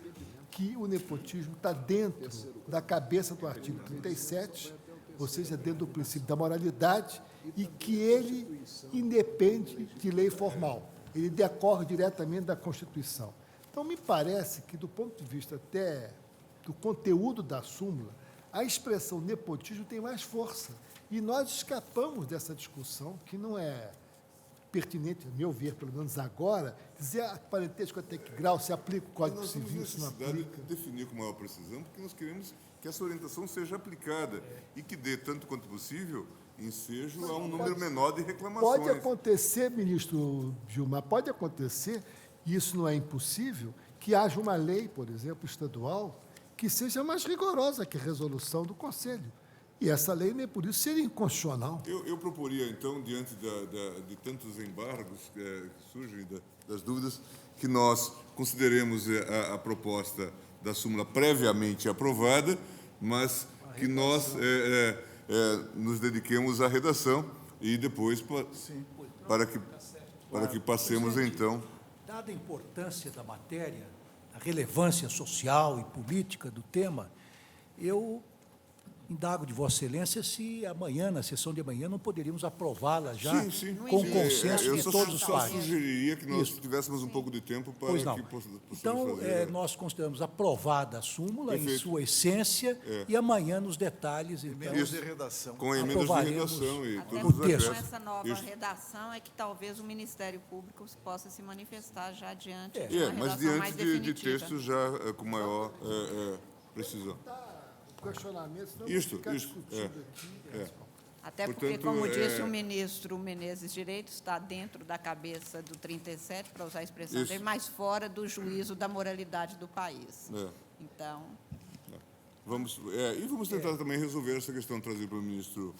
que o nepotismo está dentro da cabeça do artigo 37, ou seja, dentro do princípio da moralidade, e que ele independe de lei formal. Ele decorre diretamente da Constituição. Então, me parece que, do ponto de vista até do conteúdo da súmula, a expressão nepotismo tem mais força. E nós escapamos dessa discussão, que não é pertinente, a meu ver, pelo menos agora, dizer parentesco até que grau se aplica o Código Civil, se não aplica. Nós temos necessidade de definir com maior precisão, porque nós queremos que essa orientação seja aplicada e que dê, tanto quanto possível, ensejo a um número menor de reclamações. Pode acontecer, ministro Gilmar, pode acontecer, e isso não é impossível, que haja uma lei, por exemplo, estadual, que seja mais rigorosa que a resolução do Conselho. E essa lei, nem por isso, seria inconstitucional. Eu proporia, então, diante de tantos embargos que surgem das dúvidas, que nós consideremos a proposta da súmula previamente aprovada, mas que nós nos dediquemos à redação e depois para que passemos, então... Dada a importância da matéria, a relevância social e política do tema, eu indago de Vossa Excelência se amanhã, na sessão de amanhã, não poderíamos aprová-la já com consenso de todos os pares. Eu sugeriria que nós tivéssemos um pouco de tempo para que possamos então, fazer. nós consideramos aprovada a súmula em sua essência e amanhã nos detalhes, então, Emendas de redação. Com emendas de redação e Até todos porque os com acréscimos. essa nova redação é que talvez o Ministério Público possa se manifestar já diante de uma Mas redação mais diante de definitiva. textos já com maior precisão. Questionamentos não Isto. Até porque, Portanto, como disse o ministro Menezes Direito, está dentro da cabeça do 37, para usar a expressão dele, mas fora do juízo da moralidade do país. Então... Vamos tentar também resolver essa questão trazida pelo ministro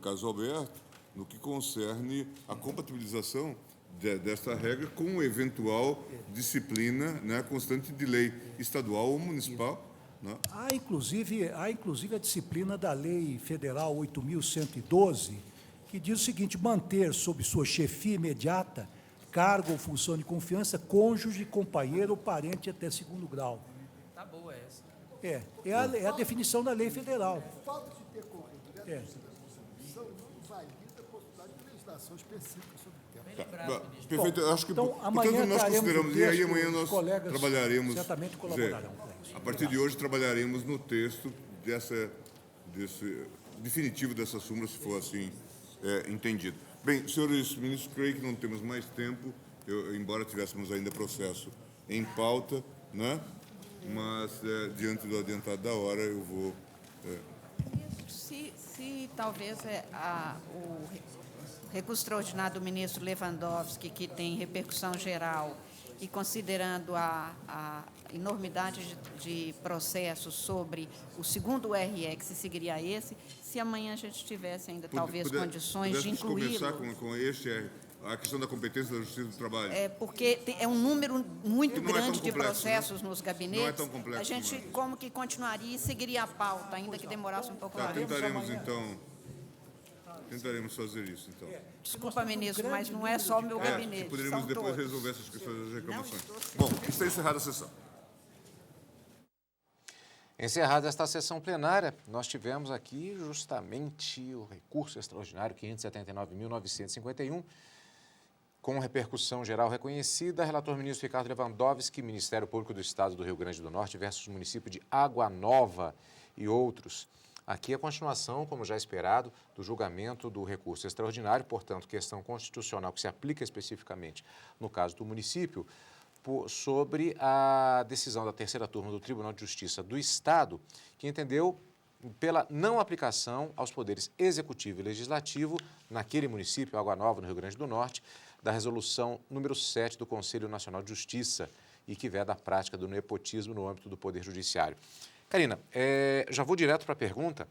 Carlos Alberto, no que concerne a compatibilização desta regra com eventual disciplina, né, constante de lei estadual ou municipal. Não. Há, inclusive, a disciplina da Lei Federal 8.112, que diz o seguinte: manter sob sua chefia imediata, cargo ou função de confiança, cônjuge, companheiro ou parente até segundo grau. Tá boa essa. É a definição da lei federal. Falta de ter corrido dessa Constituição não valida a possibilidade de legislação específica sobre o tema. Perfeito. Eu acho que, Então, amanhã portanto, nós traremos consideramos, o e aí texto, amanhã os nós colegas trabalharemos. certamente colaborarão com isso. A partir de hoje, trabalharemos no texto desse definitivo dessa súmula, se for assim entendido. Bem, senhores ministros, creio que não temos mais tempo, embora tivéssemos ainda processo em pauta, né? Mas, diante do adiantado da hora, eu vou... Se talvez o recurso extraordinário do ministro Lewandowski, que tem repercussão geral, e considerando a enormidade de processos sobre o segundo RE, que se seguiria a esse, se amanhã a gente tivesse ainda, talvez, condições de incluí-lo. Começar com a questão da competência da Justiça do Trabalho. Porque é um número muito grande de complexo, processos, né? nos gabinetes. Não é tão complexo, a gente, como que continuaria e seguiria a pauta, ainda que demorasse um pouco mais. Tentaremos fazer isso, então. Desculpa, ministro, mas não é só o meu gabinete. Poderíamos são depois todos. resolver essas questões das reclamações. Bom, está encerrada a sessão. Encerrada esta sessão plenária, nós tivemos aqui justamente o recurso extraordinário 579.951, com repercussão geral reconhecida, relator ministro Ricardo Lewandowski, Ministério Público do Estado do Rio Grande do Norte versus município de Água Nova e outros. Aqui a continuação, como já esperado, do julgamento do recurso extraordinário, portanto, questão constitucional que se aplica especificamente no caso do município, sobre a decisão da terceira turma do Tribunal de Justiça do Estado, que entendeu pela não aplicação aos poderes executivo e legislativo naquele município, Água Nova, no Rio Grande do Norte, da resolução número 7 do Conselho Nacional de Justiça e que veda a prática do nepotismo no âmbito do Poder Judiciário. Karina, já vou direto para a pergunta,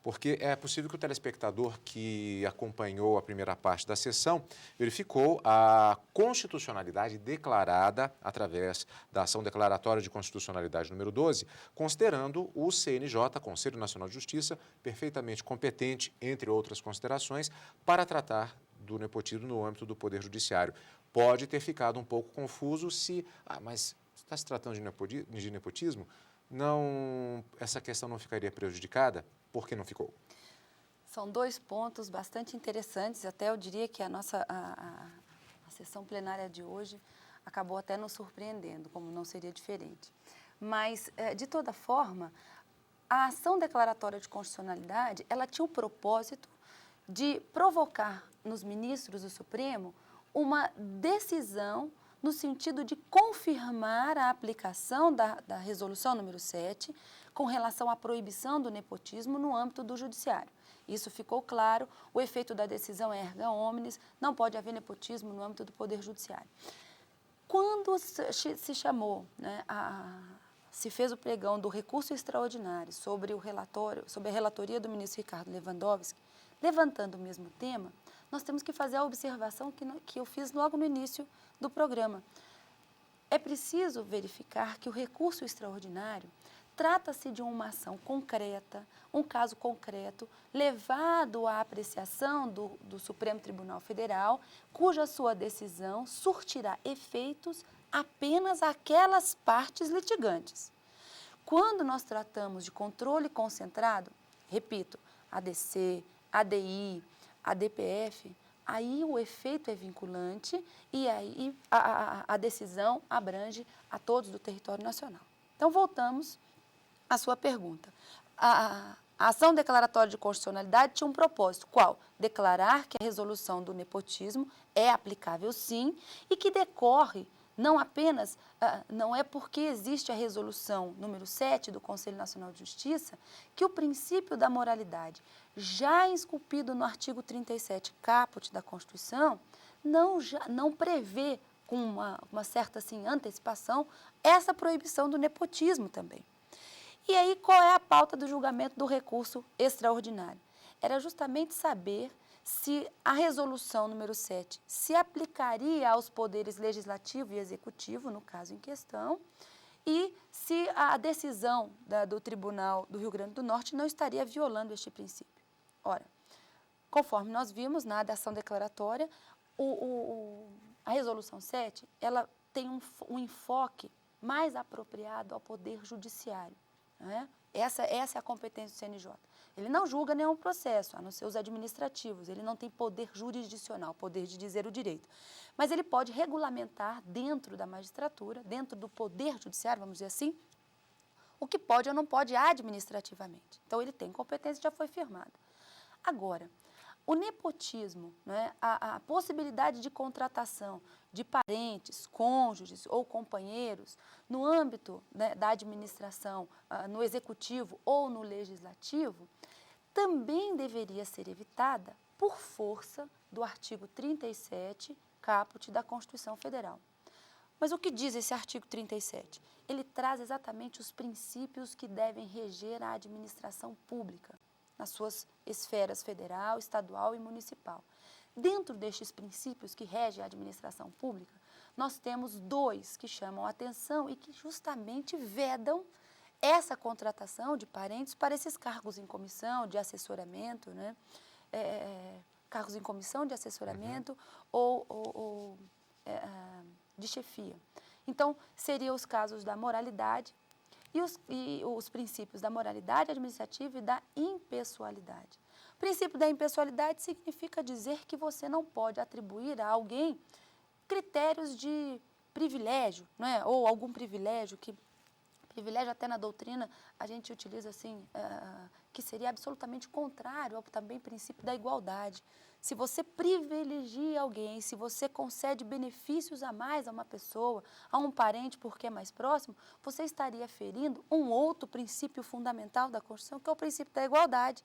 porque é possível que o telespectador que acompanhou a primeira parte da sessão verificou a constitucionalidade declarada através da ação declaratória de constitucionalidade número 12, considerando o CNJ, Conselho Nacional de Justiça, perfeitamente competente, entre outras considerações, para tratar do nepotismo no âmbito do Poder Judiciário. Pode ter ficado um pouco confuso se... mas está se tratando de nepotismo? Não, essa questão não ficaria prejudicada? Por que não ficou? São dois pontos bastante interessantes, até eu diria que a sessão plenária de hoje acabou até nos surpreendendo, como não seria diferente. Mas, de toda forma, a ação declaratória de constitucionalidade, ela tinha o propósito de provocar nos ministros do Supremo uma decisão no sentido de confirmar a aplicação da resolução número 7 com relação à proibição do nepotismo no âmbito do judiciário. Isso ficou claro, o efeito da decisão é erga omnes, não pode haver nepotismo no âmbito do Poder Judiciário. Quando se chamou, né, se fez o pregão do recurso extraordinário sobre o relatório, sobre a relatoria do ministro Ricardo Lewandowski, levantando o mesmo tema, nós temos que fazer a observação que eu fiz logo no início do programa. É preciso verificar que o recurso extraordinário trata-se de uma ação concreta, um caso concreto, levado à apreciação do Supremo Tribunal Federal, cuja sua decisão surtirá efeitos apenas àquelas partes litigantes. Quando nós tratamos de controle concentrado, repito, ADC, ADI, ADPF, aí o efeito é vinculante e aí a decisão abrange a todos do território nacional. Então, voltamos à sua pergunta. A ação declaratória de constitucionalidade tinha um propósito. Qual? Declarar que a resolução do nepotismo é aplicável, sim, e que decorre não apenas, não é porque existe a resolução número 7 do Conselho Nacional de Justiça que o princípio da moralidade, já esculpido no artigo 37 caput da Constituição, não prevê com uma certa assim, antecipação essa proibição do nepotismo também. E aí, qual é a pauta do julgamento do recurso extraordinário? Era justamente saber se a resolução número 7 se aplicaria aos poderes legislativo e executivo, no caso em questão, e se a decisão do Tribunal do Rio Grande do Norte não estaria violando este princípio. Ora, conforme nós vimos na ação declaratória, a resolução 7, ela tem um enfoque mais apropriado ao poder judiciário. né? Essa é a competência do CNJ. Ele não julga nenhum processo, a não ser os administrativos. Ele não tem poder jurisdicional, poder de dizer o direito. Mas ele pode regulamentar dentro da magistratura, dentro do poder judiciário, vamos dizer assim, o que pode ou não pode administrativamente. Então, ele tem competência, já foi firmado. Agora, o nepotismo, né, a possibilidade de contratação de parentes, cônjuges ou companheiros no âmbito, né, da administração, no executivo ou no legislativo, também deveria ser evitada por força do artigo 37, caput da Constituição Federal. Mas o que diz esse artigo 37? Ele traz exatamente os princípios que devem reger a administração pública, nas suas esferas federal, estadual e municipal. Dentro destes princípios que regem a administração pública, nós temos 2 que chamam a atenção e que justamente vedam essa contratação de parentes para esses cargos em comissão de assessoramento, né? Cargos em comissão de assessoramento ou de chefia. Então, seriam os casos da moralidade e os princípios da moralidade administrativa e da impessoalidade. O princípio da impessoalidade significa dizer que você não pode atribuir a alguém critérios de privilégio, né? Ou algum privilégio que... Privilégio até na doutrina a gente utiliza assim, que seria absolutamente contrário ao também princípio da igualdade. Se você privilegia alguém, se você concede benefícios a mais a uma pessoa, a um parente porque é mais próximo, você estaria ferindo um outro princípio fundamental da Constituição, que é o princípio da igualdade.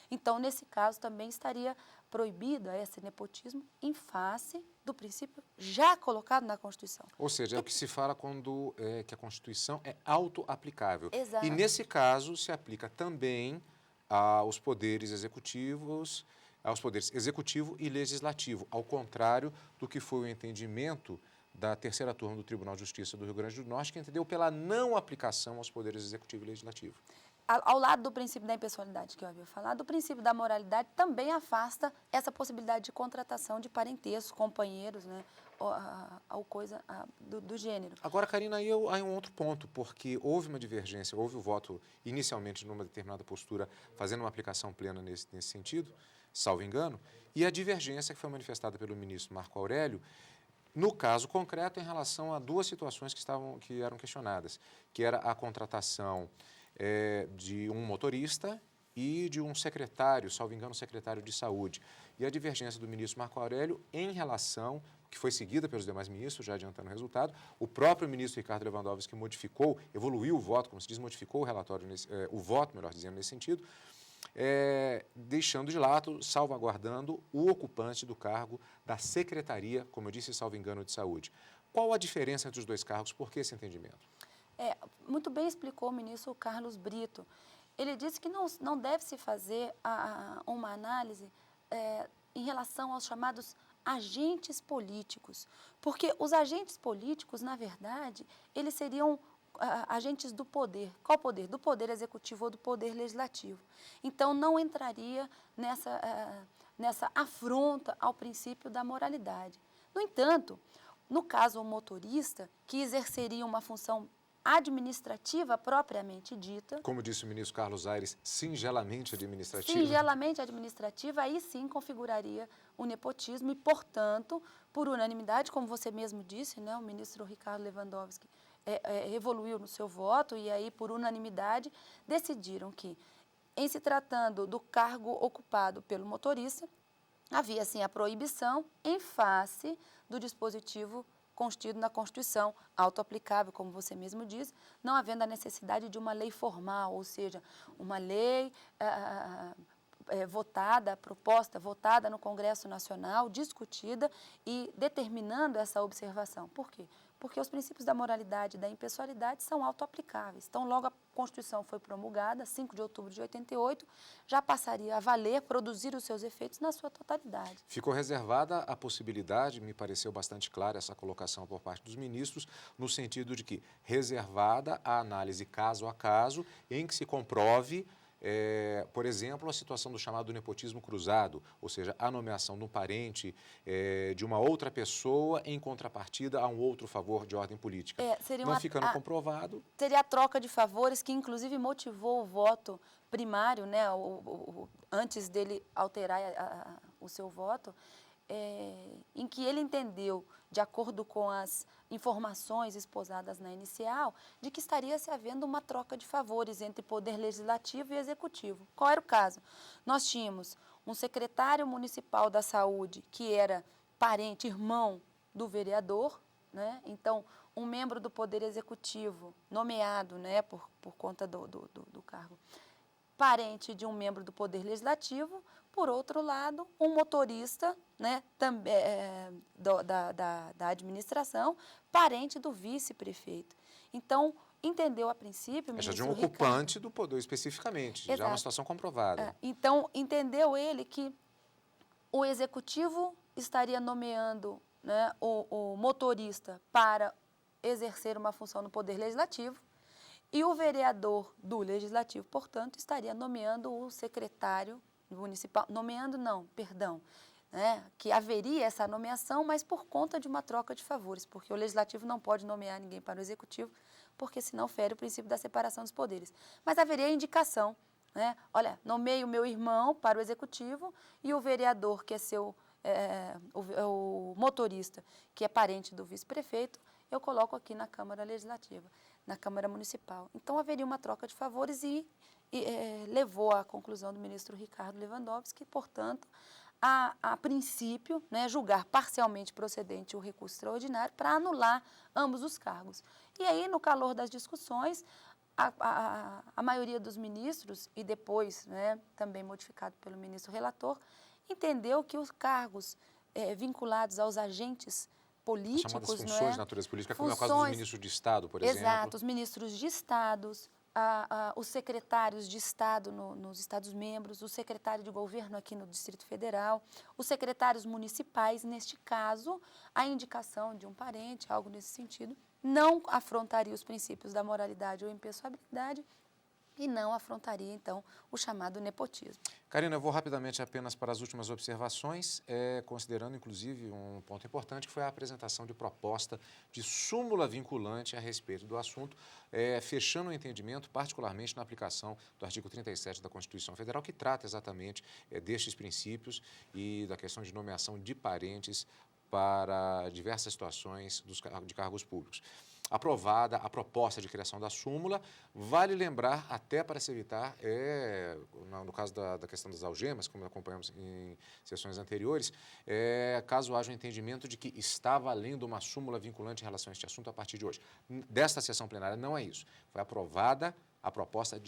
Então, nesse caso, também estaria proibido esse nepotismo em face do princípio já colocado na Constituição. Ou seja, é o que se fala quando que a Constituição é auto-aplicável. Exato. E, nesse caso, se aplica também aos poderes executivos, aos poderes executivo e legislativo, ao contrário do que foi o entendimento da terceira turma do Tribunal de Justiça do Rio Grande do Norte, que entendeu pela não aplicação aos poderes executivo e legislativo. Ao lado do princípio da impessoalidade que eu havia falado, o princípio da moralidade também afasta essa possibilidade de contratação de parentescos, companheiros, né, ou coisa do gênero. Agora, Karina, aí há um outro ponto, porque houve uma divergência, houve o voto inicialmente numa determinada postura, fazendo uma aplicação plena nesse sentido, salvo engano, e a divergência que foi manifestada pelo ministro Marco Aurélio, no caso concreto, em relação a 2 situações que eram questionadas, que era a contratação de um motorista e de um secretário, salvo engano, secretário de saúde. E a divergência do ministro Marco Aurélio em relação, que foi seguida pelos demais ministros, já adiantando o resultado, o próprio ministro Ricardo Lewandowski modificou, evoluiu o voto, como se diz, modificou o relatório, o voto, melhor dizendo, nesse sentido, deixando de lado, salvaguardando o ocupante do cargo da secretaria, como eu disse, salvo engano, de saúde. Qual a diferença entre os 2 cargos? Por que esse entendimento? Muito bem explicou o ministro Carlos Brito. Ele disse que não deve se fazer uma análise em relação aos chamados agentes políticos, porque os agentes políticos, na verdade, eles seriam agentes do poder. Qual poder? Do poder executivo ou do poder legislativo. Então, não entraria nessa afronta ao princípio da moralidade. No entanto, no caso, o motorista, que exerceria uma função administrativa propriamente dita. Como disse o ministro Carlos Aires, singelamente administrativa. Singelamente administrativa, aí sim configuraria o nepotismo e, portanto, por unanimidade, como você mesmo disse, né, o ministro Ricardo Lewandowski evoluiu no seu voto e aí, por unanimidade, decidiram que, em se tratando do cargo ocupado pelo motorista, havia, sim, a proibição em face do dispositivo constido na Constituição, auto-aplicável, como você mesmo diz, não havendo a necessidade de uma lei formal, ou seja, uma lei votada no Congresso Nacional, discutida e determinando essa observação. Por quê? Porque os princípios da moralidade e da impessoalidade são auto-aplicáveis. Então, logo a Constituição foi promulgada, 5 de outubro de 88, já passaria a valer, produzir os seus efeitos na sua totalidade. Ficou reservada a possibilidade, me pareceu bastante clara essa colocação por parte dos ministros, no sentido de que reservada a análise caso a caso, em que se comprove por exemplo, a situação do chamado nepotismo cruzado, ou seja, a nomeação de um parente de uma outra pessoa em contrapartida a um outro favor de ordem política. Não ficando comprovado... Seria a troca de favores que, inclusive, motivou o voto primário, né, antes dele alterar o seu voto, em que ele entendeu, de acordo com as informações esposadas na inicial, de que estaria se havendo uma troca de favores entre poder legislativo e executivo. Qual era o caso? Nós tínhamos um secretário municipal da saúde que era parente, irmão do vereador, né? Então, um membro do poder executivo nomeado, né, por conta do cargo, parente de um membro do poder legislativo. Por outro lado, um motorista, né, da administração, parente do vice-prefeito. Então, entendeu a princípio... Já de um ocupante do poder especificamente, Exato. Já é uma situação comprovada. Então, entendeu ele que o executivo estaria nomeando, né, o motorista para exercer uma função no poder legislativo, e o vereador do legislativo, portanto, estaria nomeando o secretário municipal, que haveria essa nomeação, mas por conta de uma troca de favores, porque o legislativo não pode nomear ninguém para o executivo, porque senão fere o princípio da separação dos poderes. Mas haveria indicação, né? Olha, nomeie o meu irmão para o executivo e o vereador, que é o motorista, que é parente do vice-prefeito, eu coloco aqui na Câmara Legislativa, na Câmara Municipal. Então, haveria uma troca de favores e levou à conclusão do ministro Ricardo Lewandowski, portanto, a princípio, né, julgar parcialmente procedente o recurso extraordinário para anular ambos os cargos. E aí, no calor das discussões, a maioria dos ministros, e depois, né, também modificado pelo ministro relator, entendeu que os cargos vinculados aos agentes políticos... Chamadas funções de natureza política, como é o caso dos ministros de Estado, por exemplo. Exato, os ministros de Estados, os secretários de Estado nos Estados-membros, o secretário de governo aqui no Distrito Federal, os secretários municipais, neste caso, a indicação de um parente, algo nesse sentido, não afrontaria os princípios da moralidade ou impessoabilidade e não afrontaria, então, o chamado nepotismo. Karina, eu vou rapidamente apenas para as últimas observações, considerando, inclusive, um ponto importante, que foi a apresentação de proposta de súmula vinculante a respeito do assunto, fechando o entendimento, particularmente na aplicação do artigo 37 da Constituição Federal, que trata exatamente destes princípios e da questão de nomeação de parentes para diversas situações de cargos públicos. Aprovada a proposta de criação da súmula, vale lembrar, até para se evitar, no caso da questão das algemas, como acompanhamos em sessões anteriores, caso haja um entendimento de que está valendo uma súmula vinculante em relação a este assunto a partir de hoje. Desta sessão plenária não é isso. Foi aprovada a proposta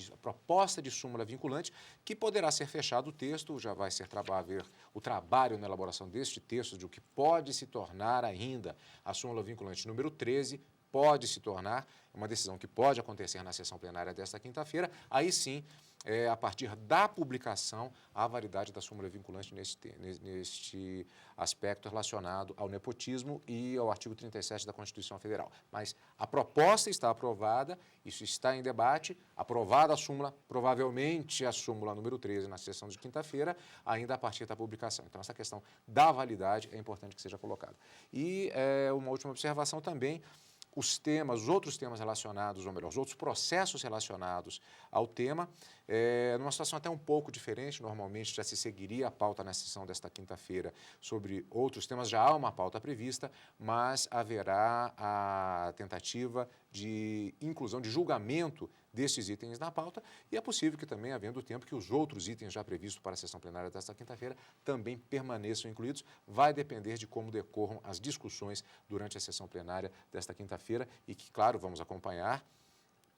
de súmula vinculante, que poderá ser fechado o texto, já vai ser haver o trabalho na elaboração deste texto, de o que pode se tornar ainda a súmula vinculante número 13, pode se tornar uma decisão que pode acontecer na sessão plenária desta quinta-feira, aí sim, a partir da publicação, a validade da súmula vinculante neste aspecto relacionado ao nepotismo e ao artigo 37 da Constituição Federal. Mas a proposta está aprovada, isso está em debate, aprovada a súmula, provavelmente a súmula número 13 na sessão de quinta-feira, ainda a partir da publicação. Então, essa questão da validade é importante que seja colocada. E uma última observação também, os outros temas relacionados, ou melhor, os outros processos relacionados ao tema, numa situação até um pouco diferente, normalmente já se seguiria a pauta na sessão desta quinta-feira sobre outros temas, já há uma pauta prevista, mas haverá a tentativa de inclusão, de julgamento destes itens na pauta, e é possível que também, havendo tempo, que os outros itens já previstos para a sessão plenária desta quinta-feira também permaneçam incluídos. Vai depender de como decorram as discussões durante a sessão plenária desta quinta-feira e que, claro, vamos acompanhar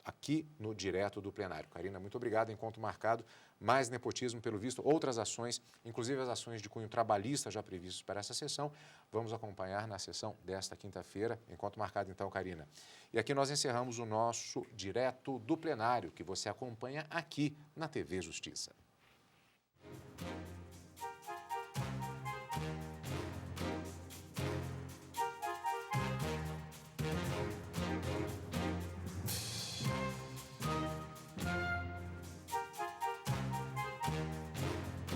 aqui no Direto do Plenário. Karina, muito obrigado. Encontro marcado. Mais nepotismo, pelo visto, outras ações, inclusive as ações de cunho trabalhista já previstas para essa sessão, vamos acompanhar na sessão desta quinta-feira. Encontro marcado, então, Karina. E aqui nós encerramos o nosso Direto do Plenário, que você acompanha aqui na TV Justiça.